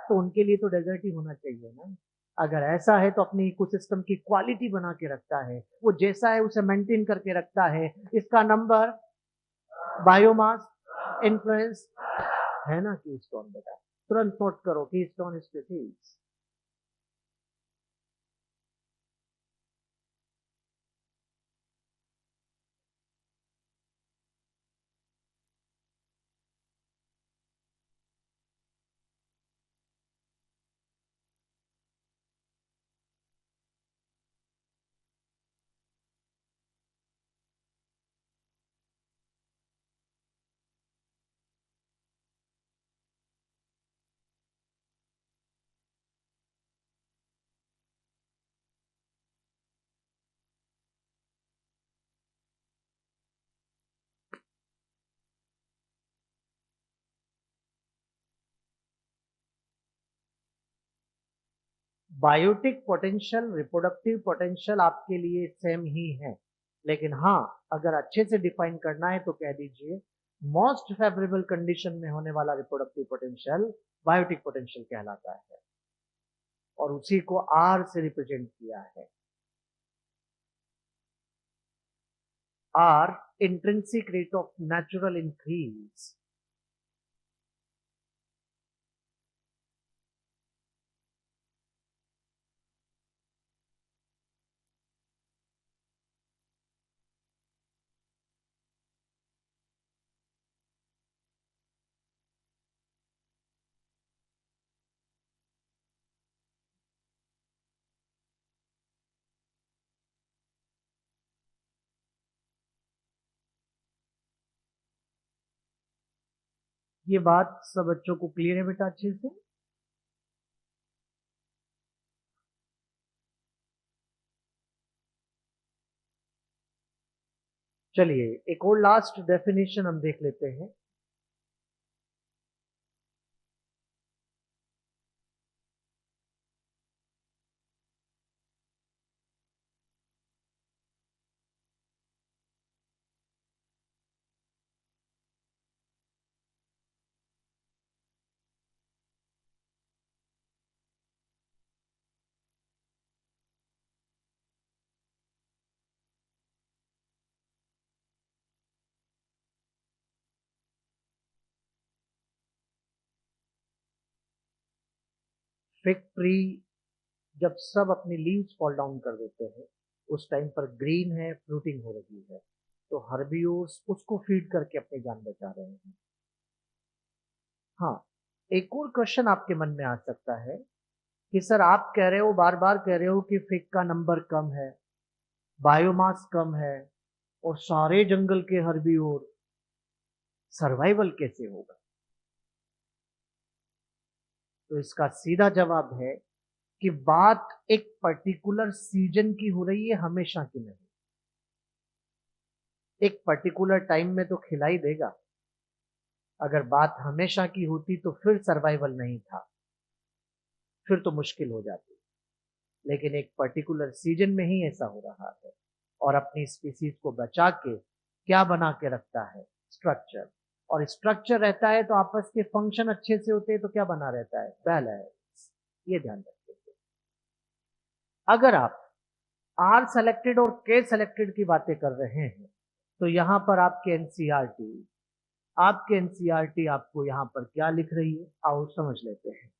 तो उनके लिए तो डेजर्ट ही होना चाहिए ना। अगर ऐसा है तो अपनी इकोसिस्टम की क्वालिटी बना के रखता है, वो जैसा है उसे मेंटेन करके रखता है। इसका नंबर बायोमास इन्फ्लुएंस है ना, कीस्टोन बेटा। तुरंत नोट करो, keystone species. Biotic potential, reproductive potential आपके लिए सेम ही है, लेकिन हाँ, अगर अच्छे से डिफाइन करना है तो कह दीजिए मोस्ट फेवरेबल कंडीशन में होने वाला रिप्रोडक्टिव पोटेंशियल बायोटिक पोटेंशियल कहलाता है, और उसी को आर से रिप्रेजेंट किया है। R intrinsic rate of natural increase. ये बात सब बच्चों को क्लियर है बेटा अच्छे से? चलिए एक और लास्ट डेफिनेशन हम देख लेते हैं। फिग ट्री जब सब अपनी लीव्स फॉल डाउन कर देते हैं, उस टाइम पर ग्रीन है, फ्रूटिंग हो रही है, तो हर्बिवोर्स उसको फीड करके अपनी जान बचा रहे हैं। हाँ, एक और क्वेश्चन आपके मन में आ सकता है कि सर आप कह रहे हो, बार बार कह रहे हो कि फिग का नंबर कम है, बायोमास कम है, और सारे जंगल के हर्बिवोर सर्वाइवल कैसे होगा? तो इसका सीधा जवाब है कि बात एक पर्टिकुलर सीजन की हो रही है, हमेशा की नहीं। एक पर्टिकुलर टाइम में तो खिलाई देगा, अगर बात हमेशा की होती तो फिर सर्वाइवल नहीं था, फिर तो मुश्किल हो जाती। लेकिन एक पर्टिकुलर सीजन में ही ऐसा हो रहा है, और अपनी स्पीसीज को बचा के क्या बना के रखता है? स्ट्रक्चर। और स्ट्रक्चर रहता है तो आपस के फंक्शन अच्छे से होते हैं, तो क्या बना रहता है? बैलेंस। ये ध्यान रखिए। अगर आप आर सेलेक्टेड और के सेलेक्टेड की बातें कर रहे हैं, तो यहां पर आपके एनसीईआरटी आपको यहां पर क्या लिख रही है, आओ समझ लेते हैं।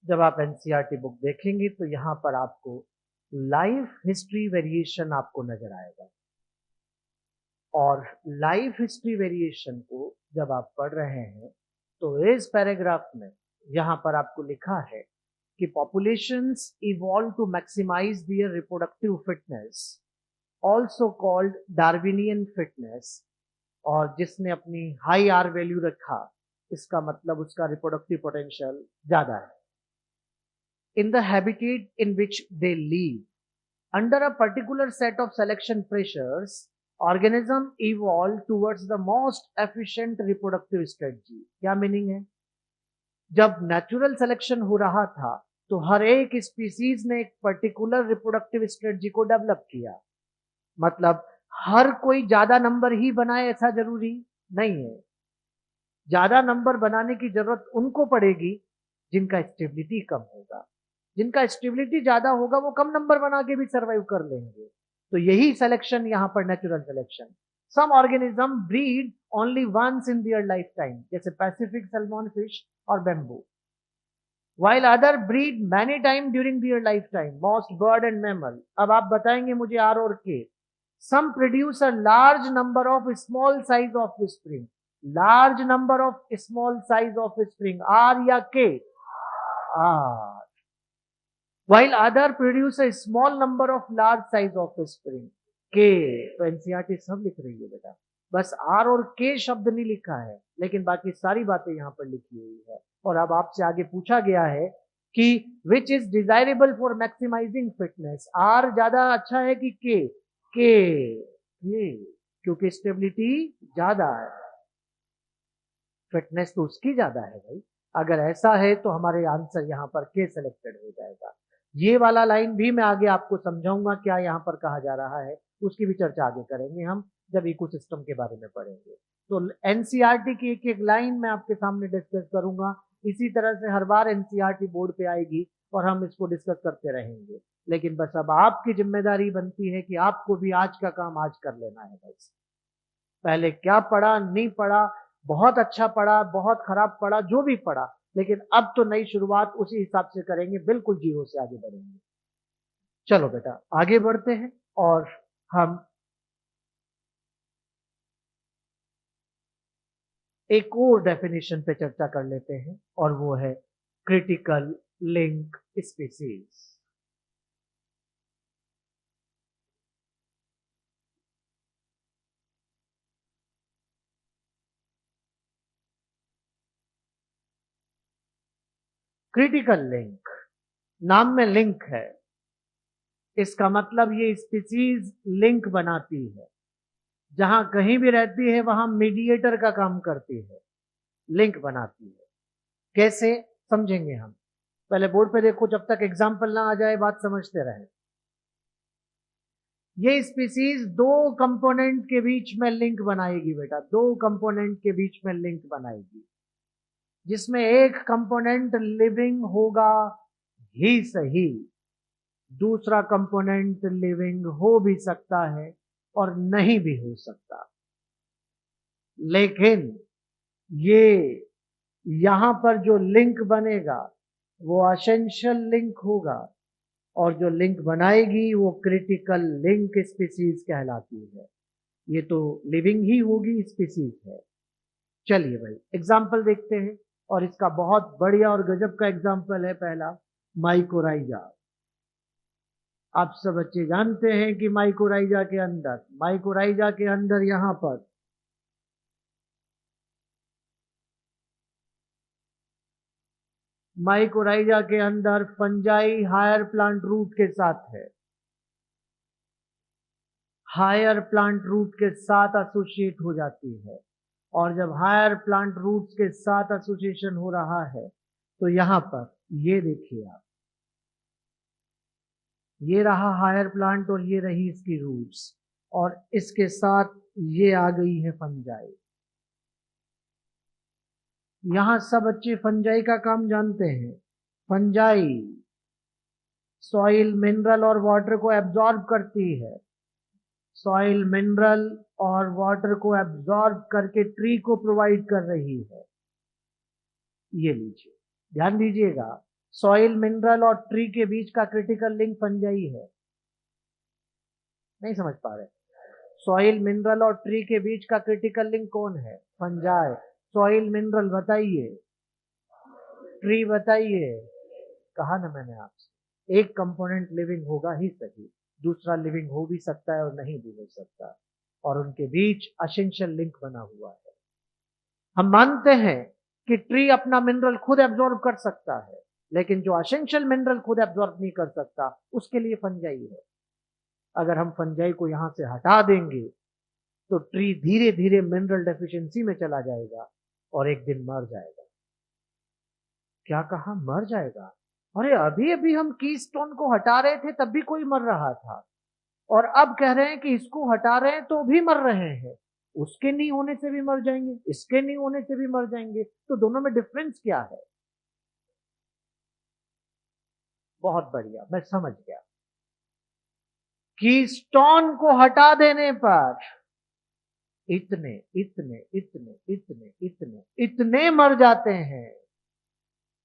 जब आप एनसीईआरटी बुक देखेंगे तो यहां पर आपको लाइफ हिस्ट्री वेरिएशन आपको नजर आएगा, और लाइफ हिस्ट्री वेरिएशन को जब आप पढ़ रहे हैं तो इस पैराग्राफ में यहां पर आपको लिखा है कि populations evolve to maximise their reproductive fitness, also called Darwinian fitness, और जिसने अपनी हाई आर वैल्यू रखा, इसका मतलब उसका रिप्रोडक्टिव पोटेंशियल ज्यादा है। In the habitat in which they live, under a particular set of selection pressures, organism evolve towards the most efficient reproductive strategy। क्या मीनिंग है? जब नेचुरल सिलेक्शन हो रहा था तो हर एक स्पीसीज ने एक पर्टिकुलर रिप्रोडक्टिव स्ट्रेटजी को डेवलप किया। मतलब हर कोई ज्यादा नंबर ही बनाए ऐसा जरूरी नहीं है। ज्यादा नंबर बनाने की जरूरत उनको पड़ेगी जिनका स्टेबिलिटी कम होगा। जिनका स्टेबिलिटी ज्यादा होगा वो कम नंबर बना के भी सर्वाइव कर लेंगे। तो यही सिलेक्शन यहां पर natural selection. Some organism breed only once in their life time, जैसे पैसिफिक सैल्मन फिश और bamboo, while other breed many time during their lifetime, most bird and mammal। अब आप बताएंगे मुझे आर और के। some produce a large number of small size offspring, large number of small size offspring, R या K? R. while other produce a small number of large size offspring, के। तो NCERT सब लिख रही है बेटा, बस आर और के शब्द नहीं लिखा है, लेकिन बाकी सारी बातें यहां पर लिखी हुई है। और अब आपसे आगे पूछा गया है कि which is desirable for maximising fitness, R ज्यादा अच्छा है कि के, क्योंकि स्टेबिलिटी ज्यादा है, फिटनेस तो उसकी ज्यादा है भाई। अगर ऐसा है तो हमारे आंसर यहाँ पर के सिलेक्टेड हो जाएगा। ये वाला लाइन भी मैं आगे आपको समझाऊंगा क्या यहाँ पर कहा जा रहा है, उसकी भी चर्चा आगे करेंगे हम जब इकोसिस्टम के बारे में पढ़ेंगे। तो एनसीईआरटी की एक एक लाइन मैं आपके सामने डिस्कस करूंगा, इसी तरह से हर बार एनसीईआरटी बोर्ड पे आएगी और हम इसको डिस्कस करते रहेंगे। लेकिन बस अब आपकी जिम्मेदारी बनती है कि आपको भी आज का काम आज कर लेना है। बस पहले क्या पढ़ा नहीं पढ़ा, बहुत अच्छा पढ़ा बहुत खराब पढ़ा, जो भी पढ़ा, लेकिन अब तो नई शुरुआत उसी हिसाब से करेंगे, बिल्कुल जीरो से आगे बढ़ेंगे। चलो बेटा आगे बढ़ते हैं और हम एक और डेफिनेशन पे चर्चा कर लेते हैं और वो है critical link species. Critical link, नाम में लिंक है, इसका मतलब ये स्पीसीज लिंक बनाती है, जहां कहीं भी रहती है वहां मीडिएटर का काम करती है, लिंक बनाती है। कैसे समझेंगे हम, पहले बोर्ड पे देखो, जब तक एग्जाम्पल ना आ जाए बात समझते रहे। ये स्पीसीज दो कंपोनेंट के बीच में लिंक बनाएगी बेटा, दो कंपोनेंट के बीच में लिंक बनाएगी, जिसमें एक कंपोनेंट लिविंग होगा ही सही, दूसरा कंपोनेंट लिविंग हो भी सकता है और नहीं भी हो सकता, लेकिन ये यहां पर जो लिंक बनेगा वो एसेंशियल लिंक होगा, और जो लिंक बनाएगी वो क्रिटिकल लिंक स्पीसीज कहलाती है। ये तो लिविंग ही होगी, स्पीसीज है। चलिए भाई एग्जाम्पल देखते हैं, और इसका बहुत बढ़िया और गजब का एग्जाम्पल है पहला, माइकोराइजा। आप सब बच्चे जानते हैं कि माइकोराइजा के अंदर यहां पर माइकोराइजा के अंदर फंजाई हायर प्लांट रूट के साथ है, हायर प्लांट रूट के साथ एसोसिएट हो जाती है, और जब हायर प्लांट रूट्स के साथ एसोसिएशन हो रहा है तो यहां पर ये देखिए आप, ये रहा हायर प्लांट और ये रही इसकी रूट्स, और इसके साथ ये आ गई है फंजाई। यहां सब बच्चे फंजाई का काम जानते हैं। फंजाई सॉइल मिनरल और वाटर को एब्जॉर्ब करती है, सॉइल मिनरल और वाटर को एब्जॉर्ब करके ट्री को प्रोवाइड कर रही है। ये लीजिए ध्यान दीजिएगा, सॉइल मिनरल और ट्री के बीच का क्रिटिकल लिंक फंजाई है। नहीं समझ पा रहे, सॉइल मिनरल और ट्री के बीच का क्रिटिकल लिंक कौन है? फंजाई। सॉइल मिनरल बताइए, ट्री बताइए, कहा ना मैंने आपसे, एक कंपोनेंट लिविंग होगा ही सही, दूसरा लिविंग हो भी सकता है और नहीं भी हो सकता, और उनके बीच एसेंशियल लिंक बना हुआ है। हम मानते हैं कि ट्री अपना मिनरल खुद एब्जॉर्ब कर सकता है, लेकिन जो एसेंशियल मिनरल खुद एब्जॉर्ब नहीं कर सकता उसके लिए फंजाई है। अगर हम फंजाई को यहां से हटा देंगे तो ट्री धीरे धीरे मिनरल डेफिशिएंसी में चला जाएगा और एक दिन मर जाएगा। क्या कहा? मर जाएगा? अरे अभी अभी हम कीस्टोन को हटा रहे थे तब भी कोई मर रहा था, और अब कह रहे हैं कि इसको हटा रहे हैं तो भी मर रहे हैं। उसके नहीं होने से भी मर जाएंगे, इसके नहीं होने से भी मर जाएंगे, तो दोनों में डिफरेंस क्या है? बहुत बढ़िया, मैं समझ गया। कीस्टोन को हटा देने पर इतने इतने इतने इतने इतने इतने मर जाते हैं,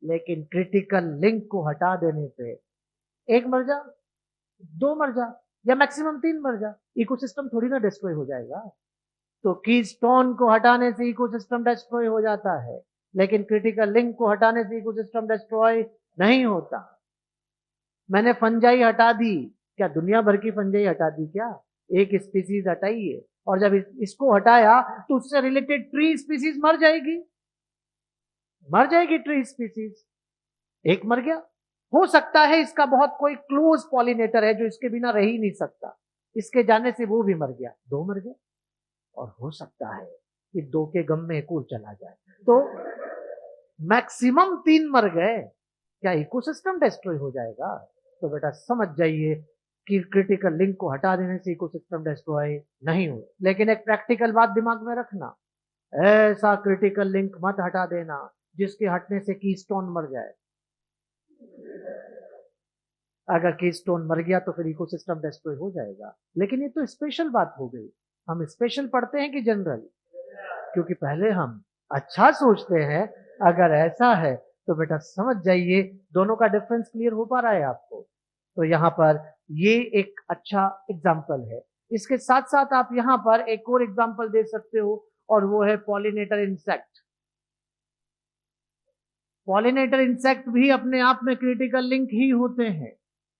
लेकिन क्रिटिकल लिंक को हटा देने पे एक मर जा, दो मर जा, या मैक्सिमम तीन मर जा, इकोसिस्टम थोड़ी ना डिस्ट्रॉय हो जाएगा। तो कीस्टोन को हटाने से इकोसिस्टम डिस्ट्रॉय हो जाता है, लेकिन क्रिटिकल लिंक को हटाने से इकोसिस्टम डिस्ट्रॉय नहीं होता। मैंने फंजाई हटा दी, क्या दुनिया भर की फंजाई हटा दी? क्या एक स्पीसीज हटाई है, और जब इसको हटाया तो उससे रिलेटेड ट्री स्पीसीज मर जाएगी, मर जाएगी ट्री स्पीसीज। एक मर गया, हो सकता है इसका बहुत कोई क्लोज पॉलिनेटर है जो इसके बिना रह ही नहीं सकता, इसके जाने से वो भी मर गया, दो मर गए। और हो सकता है कि दो के गम में एक और चला जाए, तो मैक्सिमम तीन मर गए, क्या इकोसिस्टम डिस्ट्रॉय हो जाएगा? तो बेटा समझ जाइए कि क्रिटिकल लिंक को हटा देने से इकोसिस्टम डिस्ट्रॉय नहीं हो। लेकिन एक प्रैक्टिकल बात दिमाग में रखना, ऐसा क्रिटिकल लिंक मत हटा देना जिसके हटने से कीस्टोन मर जाए। अगर कीस्टोन मर गया तो फिर इकोसिस्टम डिस्ट्रॉय हो जाएगा। लेकिन ये तो स्पेशल बात हो गई। हम स्पेशल पढ़ते हैं कि जनरल? क्योंकि पहले हम अच्छा सोचते हैं। अगर ऐसा है तो बेटा समझ जाइए दोनों का डिफरेंस क्लियर हो पा रहा है आपको। तो यहाँ पर ये एक अच्छा एग्जाम्पल है। इसके साथ साथ आप यहाँ पर एक और एग्जाम्पल दे सकते हो, और वो है पॉलिनेटर इंसेक्ट। पॉलिनेटर इंसेक्ट भी अपने आप में क्रिटिकल लिंक ही होते हैं,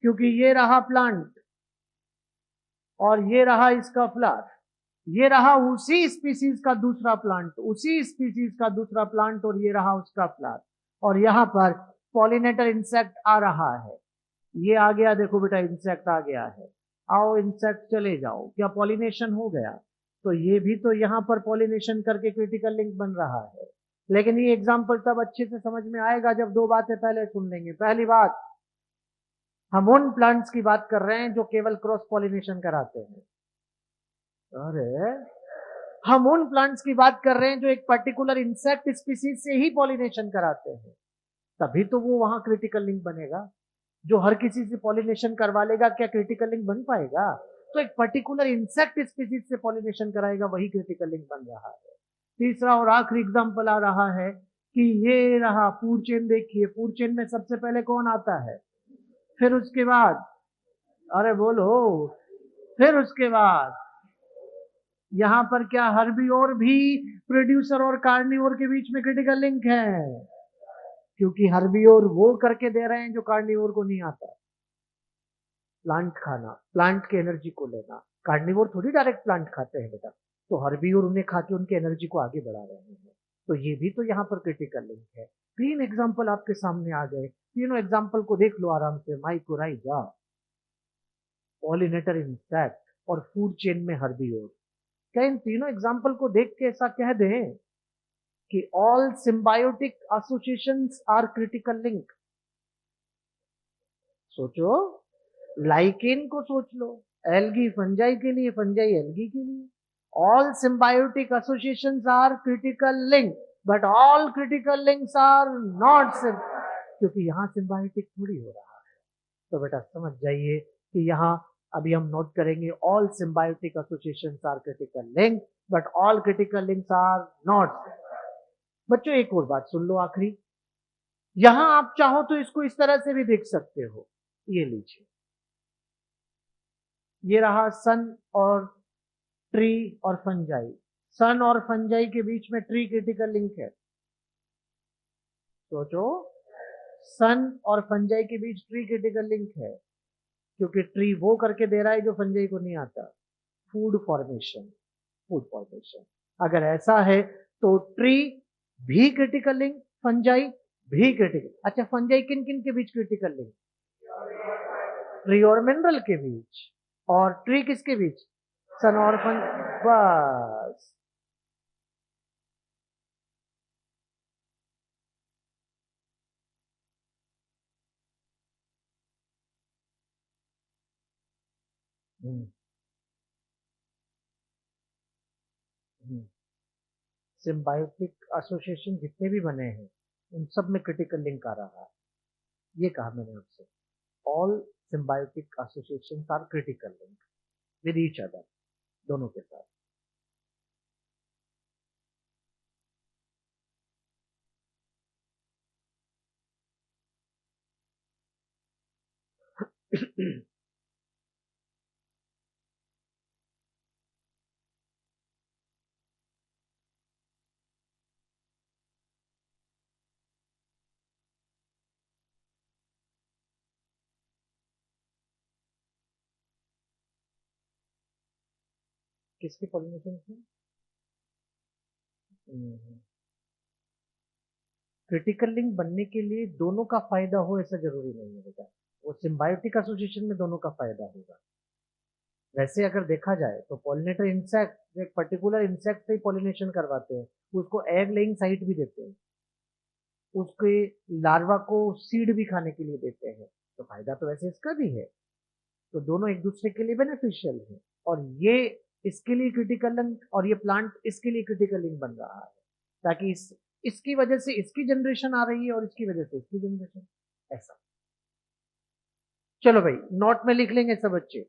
क्योंकि ये रहा प्लांट और ये रहा इसका फ्लावर, ये रहा उसी स्पीसीज का दूसरा प्लांट, उसी स्पीसीज का दूसरा प्लांट, और ये रहा उसका फ्लावर। और यहाँ पर पॉलिनेटर इंसेक्ट आ रहा है, ये आ गया, देखो बेटा इंसेक्ट आ गया है। आओ इंसेक्ट चले जाओ, क्या पॉलिनेशन हो गया? तो ये भी तो यहाँ पर पॉलिनेशन करके क्रिटिकल लिंक बन रहा है। लेकिन ये एग्जाम्पल तब अच्छे से समझ में आएगा जब दो बातें पहले सुन लेंगे। पहली बात, हम उन प्लांट्स की बात कर रहे हैं जो केवल क्रॉस पॉलिनेशन कराते हैं। अरे हम उन प्लांट्स की बात कर रहे हैं जो एक पर्टिकुलर इंसेक्ट स्पीसीज से ही पॉलिनेशन कराते हैं, तभी तो वो वहां क्रिटिकल लिंक बनेगा। जो हर किसी से पॉलिनेशन करवा लेगा, क्या क्रिटिकल लिंक बन पाएगा? तो एक पर्टिकुलर इंसेक्ट स्पीसीज से पॉलिनेशन कराएगा, वही क्रिटिकल लिंक बन रहा है। तीसरा और आखिरी एग्जांपल आ रहा है कि ये रहा फूड चेन। देखिए फूड चेन में सबसे पहले कौन आता है, फिर उसके बाद, अरे बोलो, फिर उसके बाद यहां पर क्या हर्बीओर भी प्रोड्यूसर और कार्निवोर के बीच में क्रिटिकल लिंक है? क्योंकि हर्बीओर वो करके दे रहे हैं जो कार्निवोर को नहीं आता। प्लांट खाना, प्लांट की एनर्जी को लेना। कार्निवोर थोड़ी डायरेक्ट प्लांट खाते हैं बेटा, तो हर्बीओर उन्हें खा के उनकी एनर्जी को आगे बढ़ा रहे हैं। तो ये भी तो यहाँ पर क्रिटिकल लिंक है। तीन एग्जाम्पल आपके सामने आ गए, तीनों एग्जाम्पल को देख लो आराम से। माइकोराइजा, पॉलिनेटर इंसेक्ट और फूड चेन में हर्बीओर। क्या इन तीनों एग्जाम्पल को देख के ऐसा कह दें कि all symbiotic associations are critical link? सोचो, लाइकेन को सोच लो, एल्गी फंजाई के लिए, फंजाई एल्गी के लिए। All symbiotic associations are critical link, but all critical links are not sym, क्योंकि यहां सिम्बायोटिक थोड़ी हो रहा है। तो बेटा समझ जाइए कि यहाँ अभी हम नोट करेंगे all symbiotic associations are critical link, but all critical links are not. बच्चों एक और बात सुन लो आखिरी, यहां आप चाहो तो इसको इस तरह से भी देख सकते हो। ये लीजिए, ये रहा सन और ट्री और फंजाई। सन और फंजाई के बीच में ट्री क्रिटिकल लिंक है। सोचो, सन और फंजाई के बीच ट्री क्रिटिकल लिंक है, क्योंकि ट्री वो करके दे रहा है जो फंजाई को नहीं आता, फूड फॉर्मेशन। फूड फॉर्मेशन अगर ऐसा है तो ट्री भी क्रिटिकल लिंक, फंजाई भी क्रिटिकल। अच्छा, फंजाई किन किन के बीच क्रिटिकल लिंक? ट्री और मिनरल के बीच। और ट्री किसके बीच? सन और फन। बस। सिम्बायोटिक एसोसिएशन जितने भी बने हैं उन सब में क्रिटिकल लिंक आ रहा है। ये कहा मैंने आपसे, all symbiotic association are critical link with each other, दोनों के साथ। किसके पॉलिनेशन से? क्रिटिकल लिंक बनने के लिए दोनों का फायदा हो ऐसा जरूरी नहीं है बेटा, वो सिम्बायोटिक एसोसिएशन में दोनों का फायदा होगा। वैसे अगर देखा जाए तो पॉलिनेटर इंसेक्ट एक पर्टिकुलर इंसेक्ट से ही पॉलिनेशन करवाते हैं, उसको एग लेइंग साइट भी देते हैं, उसके लार्वा को सीड भी खाने के लिए देते हैं, तो फायदा तो वैसे इसका भी है। तो दोनों एक दूसरे के लिए बेनिफिशियल है, और ये इसके लिए क्रिटिकल लिंक और ये प्लांट इसके लिए क्रिटिकल लिंक बन रहा है, ताकि इसकी वजह से इसकी जनरेशन आ रही है और इसकी वजह से इसकी जनरेशन, ऐसा। चलो भाई, नोट में लिख लेंगे सब बच्चे,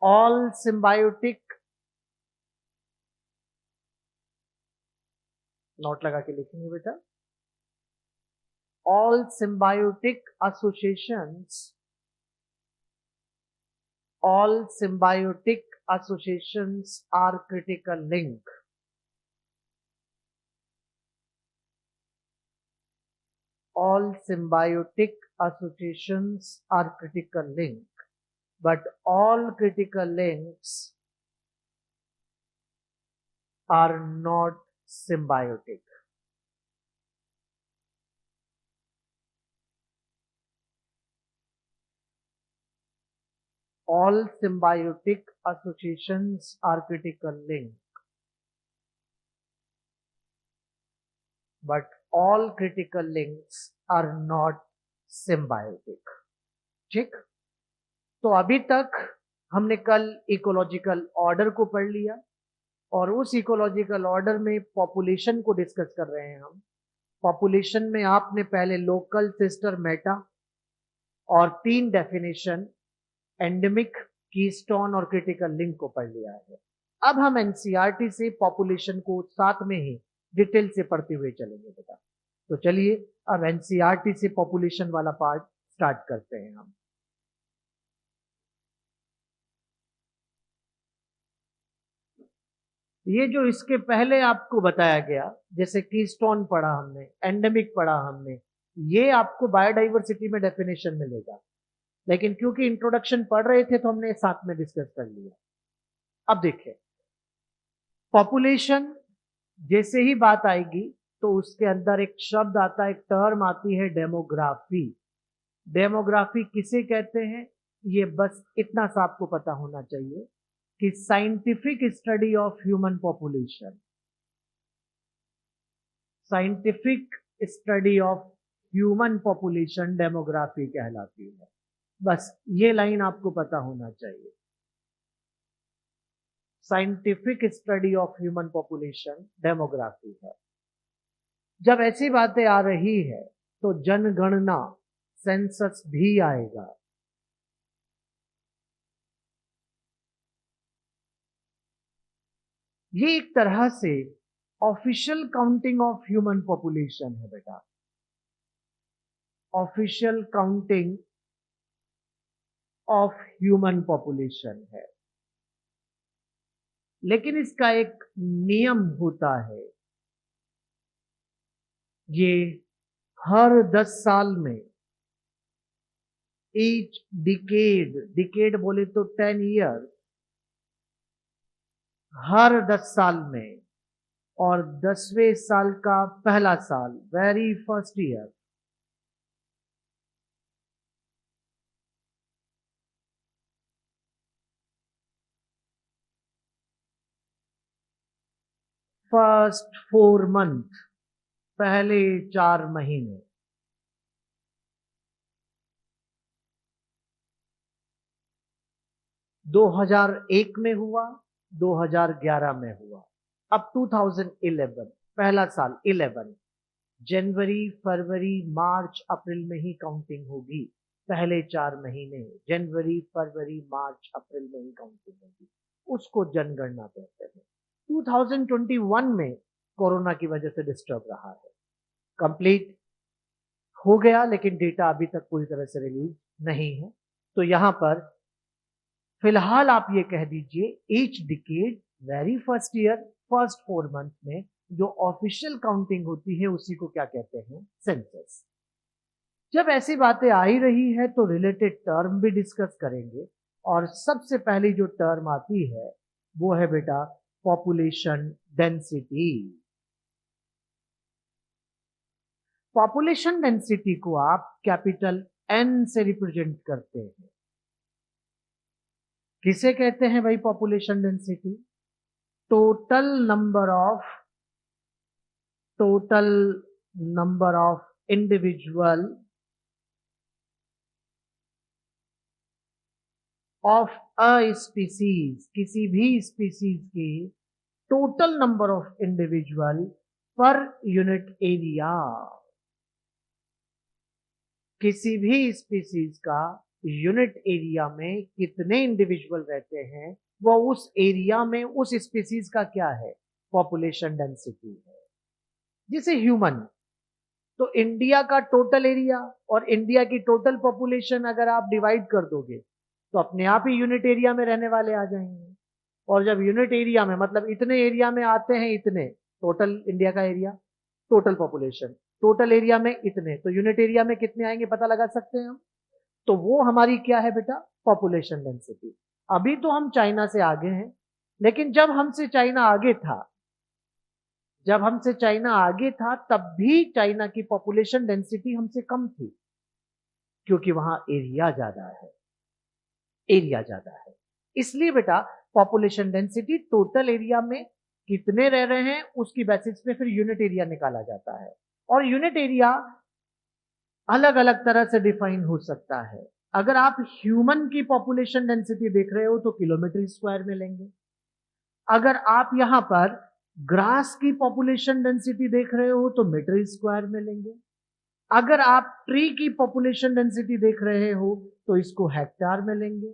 ऑल सिम्बायोटिक, नोट लगा के लिखेंगे बेटा, all symbiotic associations, all symbiotic associations are critical link. All symbiotic associations are critical link, but all critical links are not symbiotic. All symbiotic associations are critical link, but all critical links are not symbiotic. ठीक, तो अभी तक हमने कल ecological order को पढ़ लिया, और उस इकोलॉजिकल ऑर्डर में पॉपुलेशन को डिस्कस कर रहे हैं हम। पॉपुलेशन में आपने पहले लोकल, सिस्टर, मेटा और 3 डेफिनेशन एंडेमिक, कीस्टोन और क्रिटिकल लिंक को पढ़ लिया है। अब हम एनसीईआरटी से पॉपुलेशन को साथ में ही डिटेल से पढ़ते हुए चलेंगे बेटा। तो चलिए अब एनसीईआरटी से पॉपुलेशन वाला पार्ट स्टार्ट करते हैं हम। ये जो इसके पहले आपको बताया गया, जैसे कीस्टोन पढ़ा हमने, एंडेमिक पढ़ा हमने, ये आपको बायोडाइवर्सिटी में डेफिनेशन मिलेगा, लेकिन क्योंकि इंट्रोडक्शन पढ़ रहे थे तो हमने साथ में डिस्कस कर लिया। अब देखिए, पॉपुलेशन जैसे ही बात आएगी तो उसके अंदर एक शब्द आता है, एक टर्म आती है, डेमोग्राफी। डेमोग्राफी किसे कहते हैं, ये बस इतना सा आपको पता होना चाहिए कि scientific study of human population, scientific study of human population demography कहलाती है। बस ये लाइन आपको पता होना चाहिए, scientific study of human population demography है। जब ऐसी बातें आ रही है तो जनगणना, सेंसस भी आएगा। ये एक तरह से official counting of human population है बेटा, official counting of human population है। लेकिन इसका एक नियम होता है, ये हर 10 साल में, ईच डिकेड, डिकेड बोले तो 10 ईयर, हर 10 साल में, और 10वें साल का पहला साल, very first year, first 4 month, पहले 4 महीने, दो 2001 में हुआ, 2011 में हुआ, अब 2011 पहला साल 11, जनवरी, फरवरी, मार्च, अप्रैल में ही काउंटिंग होगी। पहले 4 महीने जनवरी, फरवरी, मार्च, अप्रैल में ही काउंटिंग होगी, उसको जनगणना कहते हैं। 2021 में कोरोना की वजह से डिस्टर्ब रहा है, कंप्लीट हो गया लेकिन डेटा अभी तक पूरी तरह से रिलीज नहीं है। तो यहां पर फिलहाल आप ये कह दीजिए, each decade, very first year, first 4 month में जो ऑफिशियल काउंटिंग होती है उसी को क्या कहते हैं, सेंसस। जब ऐसी बातें आ ही रही है तो रिलेटेड टर्म भी डिस्कस करेंगे, और सबसे पहली जो टर्म आती है वो है बेटा पॉपुलेशन डेंसिटी। पॉपुलेशन डेंसिटी को आप कैपिटल एन से रिप्रेजेंट करते हैं। किसे कहते हैं भाई population density? Total number of individual of a species, किसी भी स्पीसीज की total number of individual per unit area. किसी भी स्पीसीज का यूनिट एरिया में कितने इंडिविजुअल रहते हैं, वो उस एरिया में उस स्पीसीज का क्या है? पॉपुलेशन डेंसिटी है। जैसे ह्यूमन, तो इंडिया का टोटल एरिया और इंडिया की टोटल पॉपुलेशन अगर आप डिवाइड कर दोगे तो अपने आप ही यूनिट एरिया में रहने वाले आ जाएंगे। और जब यूनिट एरिया में मतलब इतने एरिया में आते हैं, इतने टोटल इंडिया का area, total population, total area में इतने, तो यूनिट एरिया में कितने आएंगे पता लगा सकते हैं हम। तो वो हमारी क्या है बेटा? Population density. अभी तो हम चाइना से आगे हैं, लेकिन जब हमसे चाइना आगे था तब भी चाइना की पॉपुलेशन डेंसिटी हमसे कम थी, क्योंकि वहां एरिया ज्यादा है। इसलिए बेटा पॉपुलेशन डेंसिटी टोटल एरिया में कितने रह रहे हैं उसकी बेसिस पे फिर यूनिट एरिया निकाला जाता है। और यूनिट एरिया अलग अलग तरह से डिफाइन हो सकता है। अगर आप ह्यूमन की पॉपुलेशन डेंसिटी देख रहे हो तो किलोमीटर स्क्वायर में लेंगे। अगर आप यहां पर ग्रास की पॉपुलेशन डेंसिटी देख रहे हो तो मीटर स्क्वायर में लेंगे। अगर आप ट्री की पॉपुलेशन डेंसिटी देख रहे हो तो इसको हेक्टार में लेंगे।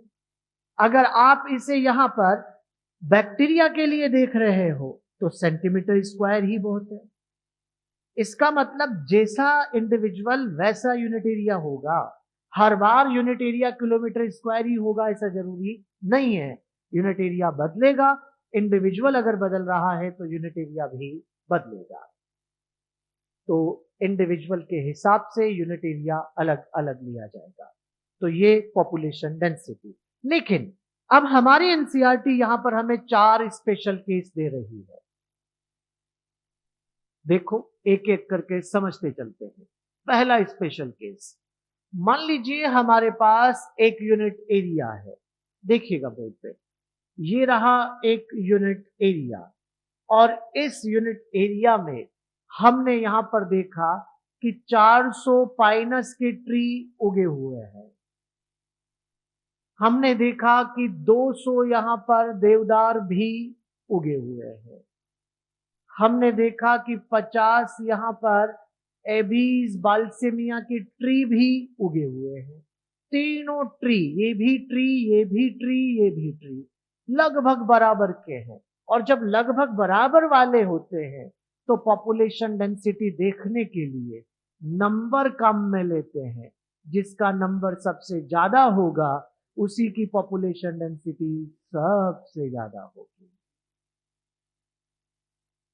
अगर आप इसे यहां पर बैक्टीरिया के लिए देख रहे हो तो सेंटीमीटर स्क्वायर ही बहुत है। इसका मतलब जैसा इंडिविजुअल वैसा यूनिट एरिया होगा। हर बार यूनिट एरिया किलोमीटर स्क्वायर ही होगा ऐसा जरूरी नहीं है। यूनिट एरिया बदलेगा, इंडिविजुअल अगर बदल रहा है तो यूनिट एरिया भी बदलेगा। तो इंडिविजुअल के हिसाब से यूनिट एरिया अलग अलग लिया जाएगा। तो ये पॉपुलेशन डेंसिटी। लेकिन अब हमारी एनसीईआरटी यहां पर हमें 4 स्पेशल केस दे रही है। देखो एक एक करके समझते चलते हैं। पहला स्पेशल केस, मान लीजिए हमारे पास एक यूनिट एरिया है। देखिएगा बोर्ड पे, ये रहा एक यूनिट एरिया, और इस यूनिट एरिया में हमने यहां पर देखा कि 400 पाइनस के ट्री उगे हुए हैं। हमने देखा कि 200 यहां पर देवदार भी उगे हुए हैं। हमने देखा कि 50 यहां पर एबीज बाल्सेमिया के ट्री भी उगे हुए हैं। तीनों ट्री, ये भी ट्री, ये भी ट्री, ये भी ट्री लगभग बराबर के हैं। और जब लगभग बराबर वाले होते हैं तो पॉपुलेशन डेंसिटी देखने के लिए नंबर कम में लेते हैं। जिसका नंबर सबसे ज्यादा होगा उसी की पॉपुलेशन डेंसिटी सबसे ज्यादा होगी।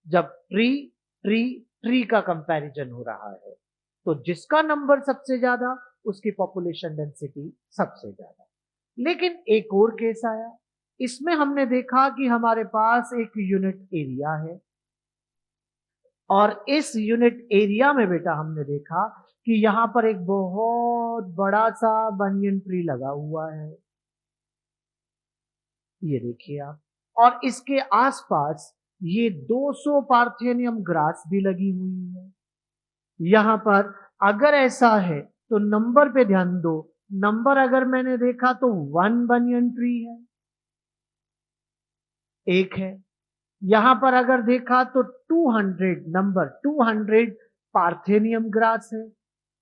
जब ट्री ट्री ट्री का कंपैरिजन हो रहा है तो जिसका नंबर सबसे ज्यादा उसकी पॉपुलेशन डेंसिटी सबसे ज्यादा। लेकिन एक और केस आया, इसमें हमने देखा कि हमारे पास एक यूनिट एरिया है, और इस यूनिट एरिया में बेटा हमने देखा कि यहां पर एक बहुत बड़ा सा बनियन ट्री लगा हुआ है। ये देखिए आप, और इसके आसपास ये 200 पार्थेनियम ग्रास भी लगी हुई है। यहां पर अगर ऐसा है तो नंबर पे ध्यान दो। नंबर अगर मैंने देखा तो 1 बनियन ट्री है, एक है। यहां पर अगर देखा तो 200 पार्थेनियम ग्रास है।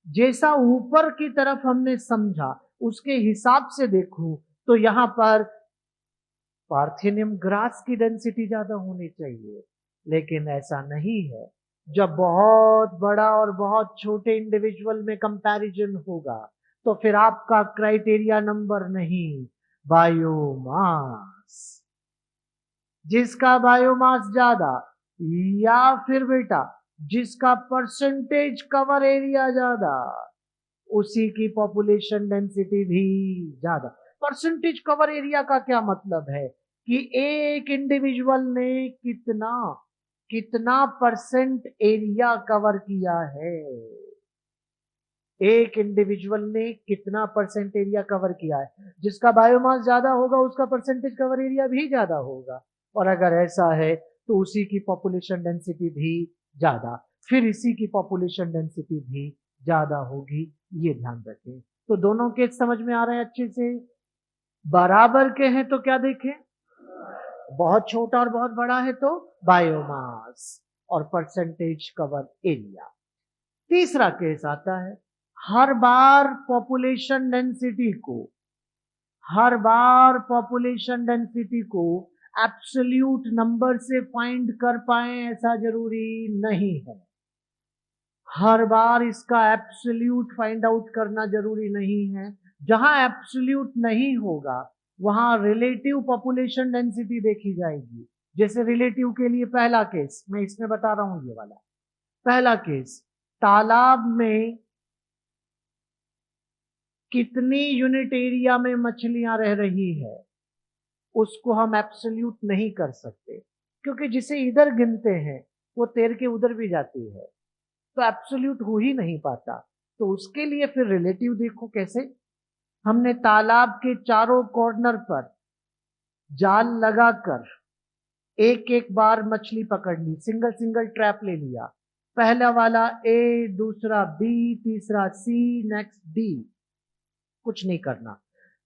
जैसा ऊपर की तरफ हमने समझा उसके हिसाब से देखूं तो यहां पर पार्थेनियम ग्रास की डेंसिटी ज्यादा होनी चाहिए, लेकिन ऐसा नहीं है। जब बहुत बड़ा और बहुत छोटे इंडिविजुअल में कंपैरिजन होगा तो फिर आपका क्राइटेरिया नंबर नहीं, बायोमास। जिसका बायोमास ज्यादा, या फिर बेटा जिसका परसेंटेज कवर एरिया ज्यादा, उसी की पॉपुलेशन डेंसिटी भी ज्यादा। परसेंटेज कवर एरिया का क्या मतलब है कि एक इंडिविजुअल ने कितना परसेंट एरिया कवर किया है। एक इंडिविजुअल ने कितना परसेंट एरिया कवर किया है। जिसका बायोमास ज्यादा होगा उसका परसेंटेज कवर एरिया भी ज्यादा होगा, और अगर ऐसा है तो उसी की पॉपुलेशन डेंसिटी भी ज्यादा, फिर इसी की पॉपुलेशन डेंसिटी भी ज्यादा होगी, ये ध्यान रखें। तो दोनों केस समझ में आ रहे हैं अच्छे से। बराबर के हैं तो क्या देखें, बहुत छोटा और बहुत बड़ा है तो बायोमास और परसेंटेज कवर एरिया। तीसरा केस आता है, हर बार पॉपुलेशन डेंसिटी को एब्सोल्यूट नंबर से फाइंड कर पाए ऐसा जरूरी नहीं है। हर बार इसका एब्सोल्यूट फाइंड आउट करना जरूरी नहीं है। जहां एब्सोल्यूट नहीं होगा वहां रिलेटिव पॉपुलेशन डेंसिटी देखी जाएगी। जैसे रिलेटिव के लिए पहला केस मैं इसमें बता रहा हूं, ये वाला पहला केस, तालाब में कितनी यूनिट एरिया में मछलियां रह रही है उसको हम एब्सोल्यूट नहीं कर सकते, क्योंकि जिसे इधर गिनते हैं वो तैर के उधर भी जाती है, तो एब्सोल्यूट हो ही नहीं पाता। तो उसके लिए फिर रिलेटिव देखो कैसे। हमने तालाब के चारों कॉर्नर पर जाल लगाकर एक एक बार मछली पकड़ ली, सिंगल सिंगल ट्रैप ले लिया। पहला वाला ए, दूसरा बी, तीसरा सी, नेक्स्ट डी। कुछ नहीं करना,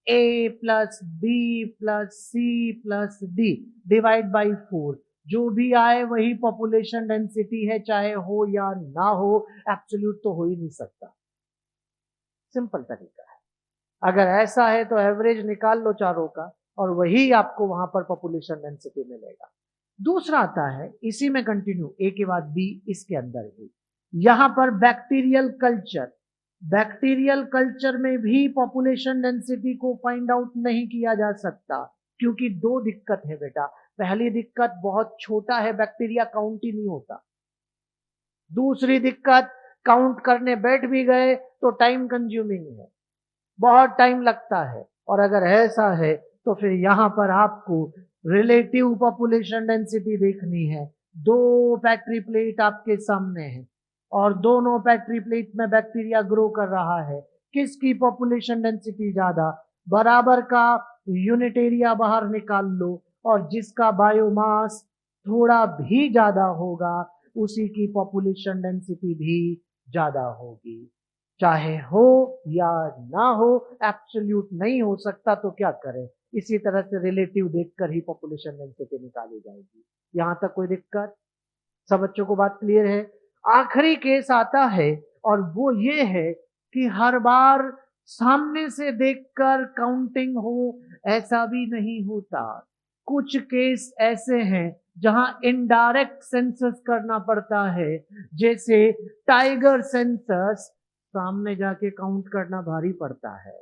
A plus B plus C plus D divide by 4, जो भी आए वही पॉपुलेशन डेंसिटी है, चाहे हो या ना हो, एब्सोल्यूट तो हो ही नहीं सकता। सिंपल तरीका है। अगर ऐसा है तो एवरेज निकाल लो चारों का और वही आपको वहां पर पॉपुलेशन डेंसिटी मिलेगा। दूसरा आता है, इसी में कंटिन्यू, ए के बाद बी, इसके अंदर ही यहां पर बैक्टीरियल कल्चर में भी पॉपुलेशन डेंसिटी को फाइंड आउट नहीं किया जा सकता, क्योंकि दो दिक्कत है बेटा। पहली दिक्कत, बहुत छोटा है बैक्टीरिया, काउंट ही नहीं होता। दूसरी दिक्कत, काउंट करने बैठ भी गए तो टाइम कंज्यूमिंग है, बहुत टाइम लगता है। और अगर ऐसा है तो फिर यहां पर आपको रिलेटिव पॉपुलेशन डेंसिटी देखनी है। दो पेट्री प्लेट आपके सामने है और दोनों पेट्री प्लेट में बैक्टीरिया ग्रो कर रहा है। किसकी पॉपुलेशन डेंसिटी ज्यादा, बराबर का यूनिट एरिया बाहर निकाल लो, और जिसका बायोमास थोड़ा भी ज्यादा होगा उसी की पॉपुलेशन डेंसिटी भी ज्यादा होगी। चाहे हो या ना हो, एब्सोल्यूट नहीं हो सकता तो क्या करें, इसी तरह से रिलेटिव देखकर ही पॉपुलेशन डेंसिटी निकाली जाएगी। यहां तक कोई दिक्कत? सब बच्चों को बात क्लियर है? आखिरी केस आता है और वो ये है कि हर बार सामने से देखकर काउंटिंग हो ऐसा भी नहीं होता। कुछ केस ऐसे हैं जहां इनडायरेक्ट सेंसस करना पड़ता है, जैसे टाइगर सेंसस, सामने जाके काउंट करना भारी पड़ता है।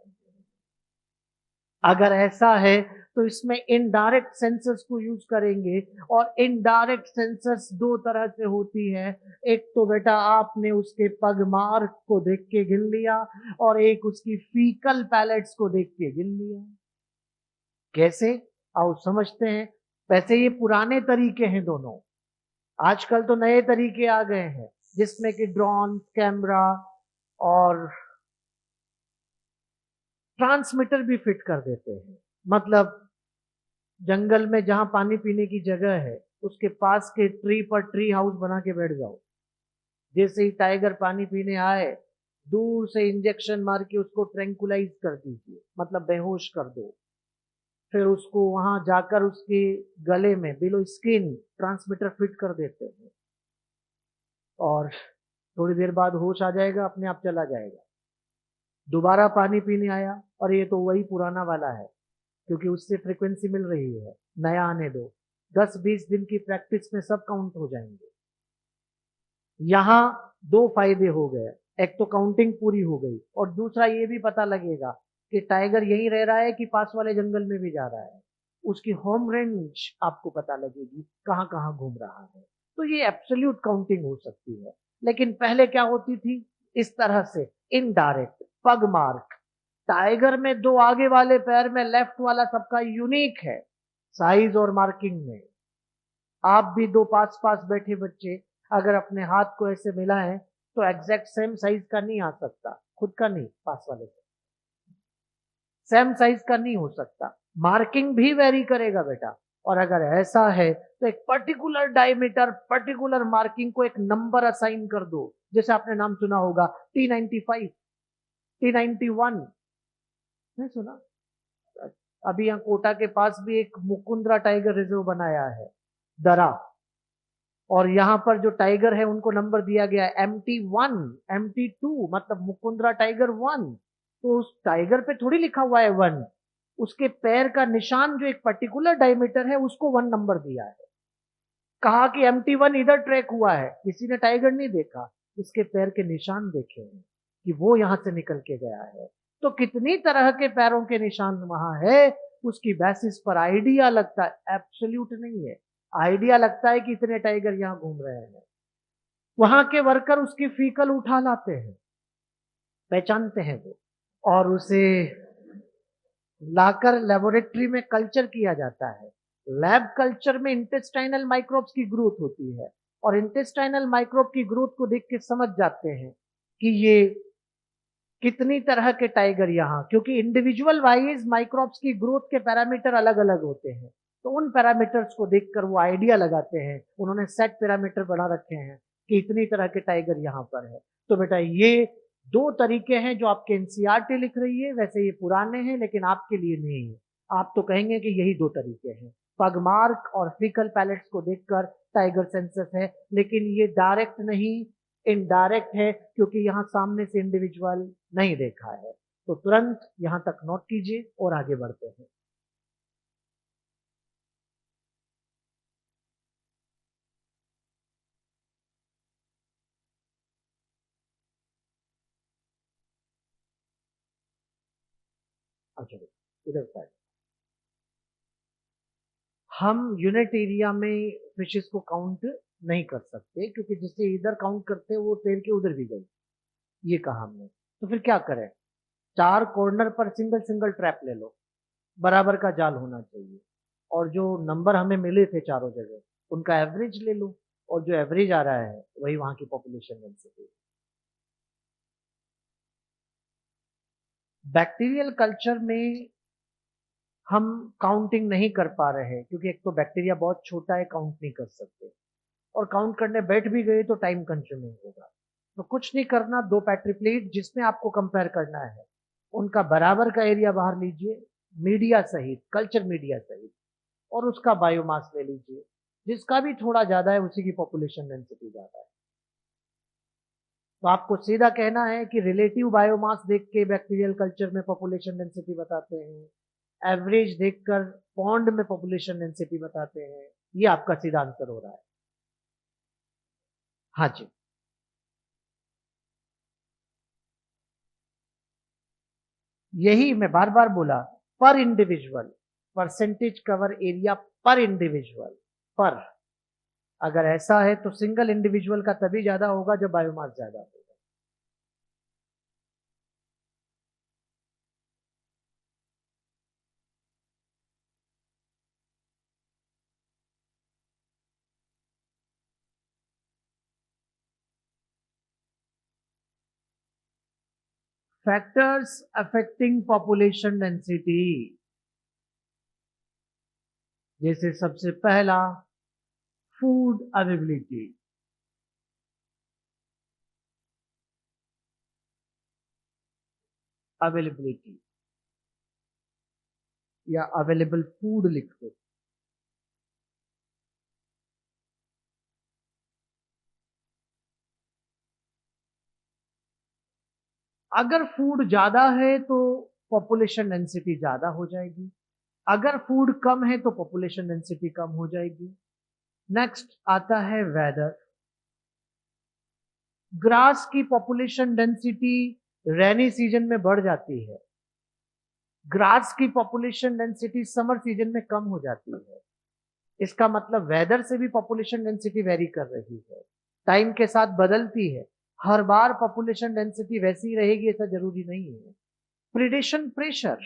अगर ऐसा है तो इसमें इनडायरेक्ट सेंसस को यूज करेंगे, और इनडायरेक्ट सेंसस दो तरह से होती है। एक तो बेटा आपने उसके पग मार्क को देख के गिन लिया, और एक उसकी फीकल पैलेट्स को देख के गिन लिया। कैसे, आओ समझते हैं। वैसे ये पुराने तरीके हैं दोनों, आजकल तो नए तरीके आ गए हैं जिसमें कि ड्रोन, कैमरा और ट्रांसमीटर भी फिट कर देते हैं। मतलब जंगल में जहां पानी पीने की जगह है उसके पास के ट्री पर ट्री हाउस बना के बैठ जाओ। जैसे ही टाइगर पानी पीने आए, दूर से इंजेक्शन मार के उसको ट्रैंकुलाइज कर दीजिए, मतलब बेहोश कर दो। फिर उसको वहां जाकर उसके गले में बिलो स्किन ट्रांसमीटर फिट कर देते हैं, और थोड़ी देर बाद होश आ जाएगा, अपने आप चला जाएगा। दोबारा पानी पीने आया और ये तो वही पुराना वाला है, क्योंकि उससे फ्रीक्वेंसी मिल रही है, नया आने दो। 10-20 दिन की प्रैक्टिस में सब काउंट हो जाएंगे। यहां दो फायदे हो गए, एक तो काउंटिंग पूरी हो गई, और दूसरा ये भी पता लगेगा कि टाइगर यहीं रह रहा है कि पास वाले जंगल में भी जा रहा है। उसकी होम रेंज आपको पता लगेगी, कहां कहां घूम रहा है। तो ये एब्सोल्यूट काउंटिंग हो सकती है। लेकिन पहले क्या होती थी, इस तरह से इनडायरेक्ट पग मार्क। टाइगर में दो आगे वाले पैर में लेफ्ट वाला सबका यूनिक है साइज और मार्किंग में। आप भी दो पास पास बैठे बच्चे अगर अपने हाथ को ऐसे मिलाएं तो एग्जैक्ट सेम साइज का नहीं आ सकता, खुद का नहीं, पास वाले से। सेम साइज का नहीं हो सकता, मार्किंग भी वेरी करेगा बेटा। और अगर ऐसा है तो एक पर्टिकुलर डायमीटर, पर्टिकुलर मार्किंग को एक नंबर असाइन कर दो। जैसे आपने नाम सुना होगा T95, T91, नहीं सुना? अभी यहाँ कोटा के पास भी एक मुकुंदरा टाइगर रिजर्व बनाया है, दरा, और यहाँ पर जो टाइगर है उनको नंबर दिया गया है MT1, MT2, मतलब मुकुंदरा टाइगर 1। तो उस टाइगर पे थोड़ी लिखा हुआ है 1, उसके पैर का निशान जो एक पर्टिकुलर डायमीटर है उसको 1 नंबर दिया है। कहा कि MT1 इधर ट्रैक हुआ है, किसी ने टाइगर नहीं देखा, उसके पैर के निशान देखे हैं कि वो यहां से निकल के गया है। तो कितनी तरह के पैरों के निशान वहां है, उसकी बेसिस पर आइडिया लगता है, एब्सोल्यूट नहीं है, आइडिया लगता है कि इतने टाइगर यहां घूम रहे हैं। वहां के वर्कर उसकी फीकल उठा लाते हैं, पहचानते हैं वो, और उसे लाकर लेबोरेटरी में कल्चर किया जाता है। लैब कल्चर में इंटेस्टाइनल माइक्रोब्स की ग्रोथ होती है, और इंटेस्टाइनल माइक्रोब की ग्रोथ को देख के समझ जाते हैं कि ये कितनी तरह के टाइगर यहाँ, क्योंकि इंडिविजुअल वाइज माइक्रोब्स की ग्रोथ के पैरामीटर अलग अलग होते हैं, तो उन पैरामीटर्स को देखकर वो आइडिया लगाते हैं, उन्होंने सेट पैरामीटर बना रखे हैं कि इतनी तरह के टाइगर यहाँ पर है। तो बेटा ये दो तरीके हैं जो आपके एनसीईआरटी लिख रही है, वैसे ये पुराने हैं लेकिन आपके लिए नहीं है। आप तो कहेंगे कि यही दो तरीके हैं, पग मार्क और फीकल पैलेट्स को देखकर टाइगर सेंसस है, लेकिन ये डायरेक्ट नहीं, इनडायरेक्ट है, क्योंकि यहाँ सामने से इंडिविजुअल नहीं देखा है। तो तुरंत यहां तक नोट कीजिए और आगे बढ़ते हैं। अच्छा, इधर साइड हम यूनिट एरिया में फिशेस को काउंट नहीं कर सकते, क्योंकि जिसे इधर काउंट करते हैं वो तैर के उधर भी गई, ये कहा हमने। तो फिर क्या करें, चार कॉर्नर पर सिंगल सिंगल ट्रैप ले लो, बराबर का जाल होना चाहिए, और जो नंबर हमें मिले थे चारों जगह उनका एवरेज ले लो, और जो एवरेज आ रहा है वही वहां की पॉपुलेशन डेंसिटी। बैक्टीरियल कल्चर में हम काउंटिंग नहीं कर पा रहे हैं, क्योंकि एक तो बैक्टीरिया बहुत छोटा है, काउंट नहीं कर सकते, और काउंट करने बैठ भी गए तो टाइम कंज्यूमिंग होगा। तो कुछ नहीं करना, दो पैट्री प्लेट जिसमें आपको कंपेयर करना है उनका बराबर का एरिया बाहर लीजिए, मीडिया सहित, कल्चर मीडिया सहित, और उसका बायोमास ले लीजिए, जिसका भी थोड़ा ज्यादा है उसी की पॉपुलेशन डेंसिटी ज्यादा है। तो आपको सीधा कहना है कि रिलेटिव बायोमास देख के बैक्टीरियल कल्चर में पॉपुलेशन डेंसिटी बताते हैं, एवरेज देखकर पॉन्ड में पॉपुलेशन डेंसिटी बताते हैं, ये आपका सीधा आंसर हो रहा है। हाँ जी, यही मैं बार बार बोला, पर इंडिविजुअल, परसेंटेज कवर एरिया पर इंडिविजुअल, पर अगर ऐसा है तो सिंगल इंडिविजुअल का तभी ज्यादा होगा जब बायोमास ज्यादा होगा। फैक्टर्स अफेक्टिंग पॉपुलेशन डेंसिटी, जैसे सबसे पहला फूड अवेलेबिलिटी, अवेलेबिलिटी या अवेलेबल फूड लिख दो। अगर फूड ज्यादा है तो पॉपुलेशन डेंसिटी ज्यादा हो जाएगी, अगर फूड कम है तो पॉपुलेशन डेंसिटी कम हो जाएगी। नेक्स्ट आता है वेदर। ग्रास की पॉपुलेशन डेंसिटी रेनी सीजन में बढ़ जाती है, ग्रास की पॉपुलेशन डेंसिटी समर सीजन में कम हो जाती है। इसका मतलब वेदर से भी पॉपुलेशन डेंसिटी वेरी कर रही है, टाइम के साथ बदलती है, हर बार पॉपुलेशन डेंसिटी वैसी रहेगी ऐसा जरूरी नहीं है। प्रिडेशन प्रेशर,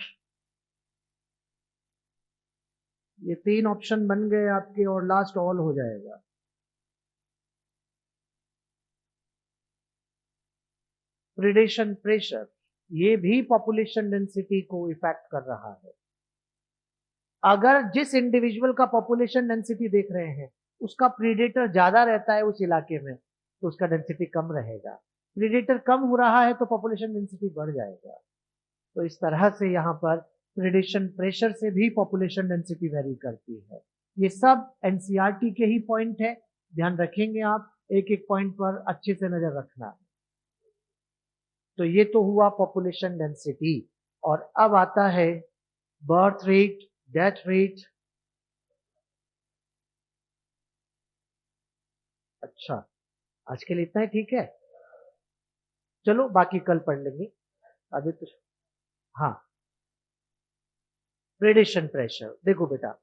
ये तीन ऑप्शन बन गए आपके, और लास्ट ऑल हो जाएगा। प्रिडेशन प्रेशर, ये भी पॉपुलेशन डेंसिटी को इफेक्ट कर रहा है। अगर जिस इंडिविजुअल का पॉपुलेशन डेंसिटी देख रहे हैं उसका प्रीडेटर ज्यादा रहता है उस इलाके में, तो उसका डेंसिटी कम रहेगा। प्रीडेटर कम हो रहा है तो पॉपुलेशन डेंसिटी बढ़ जाएगा। तो इस तरह से यहाँ पर प्रिडेशन प्रेशर से भी पॉपुलेशन डेंसिटी वेरी करती है। ये सब एनसीईआरटी के ही पॉइंट है, ध्यान रखेंगे आप, एक एक पॉइंट पर अच्छे से नजर रखना है। तो ये तो हुआ पॉपुलेशन डेंसिटी, और अब आता है बर्थ रेट, डेथ रेट। अच्छा, आज के लिए इतना ही, ठीक है, चलो बाकी कल पढ़ लेंगे अभी तो। हाँ, प्रिडेशन प्रेशर देखो बेटा,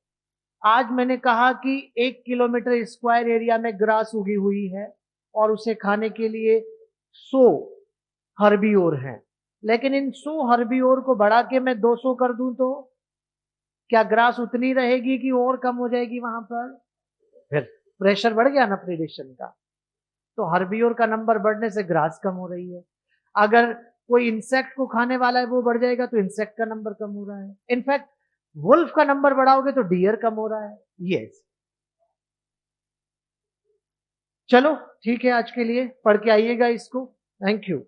आज मैंने कहा कि 1 किलोमीटर स्क्वायर एरिया में ग्रास उगी हुई है और उसे खाने के लिए 100 हर्बियोर हैं, लेकिन इन 100 हर्बियोर को बढ़ा के मैं 200 कर दूं तो क्या ग्रास उतनी रहेगी कि और कम हो जाएगी वहां पर? फिर प्रेशर बढ़ गया ना प्रिडेशन का। तो हर्बियोर का नंबर बढ़ने से ग्रास कम हो रही है। अगर कोई इंसेक्ट को खाने वाला है वो बढ़ जाएगा तो इंसेक्ट का नंबर कम हो रहा है। इनफैक्ट वुल्फ का नंबर बढ़ाओगे तो डियर कम हो रहा है। यस, चलो ठीक है, आज के लिए पढ़ के आइएगा इसको। Thank you.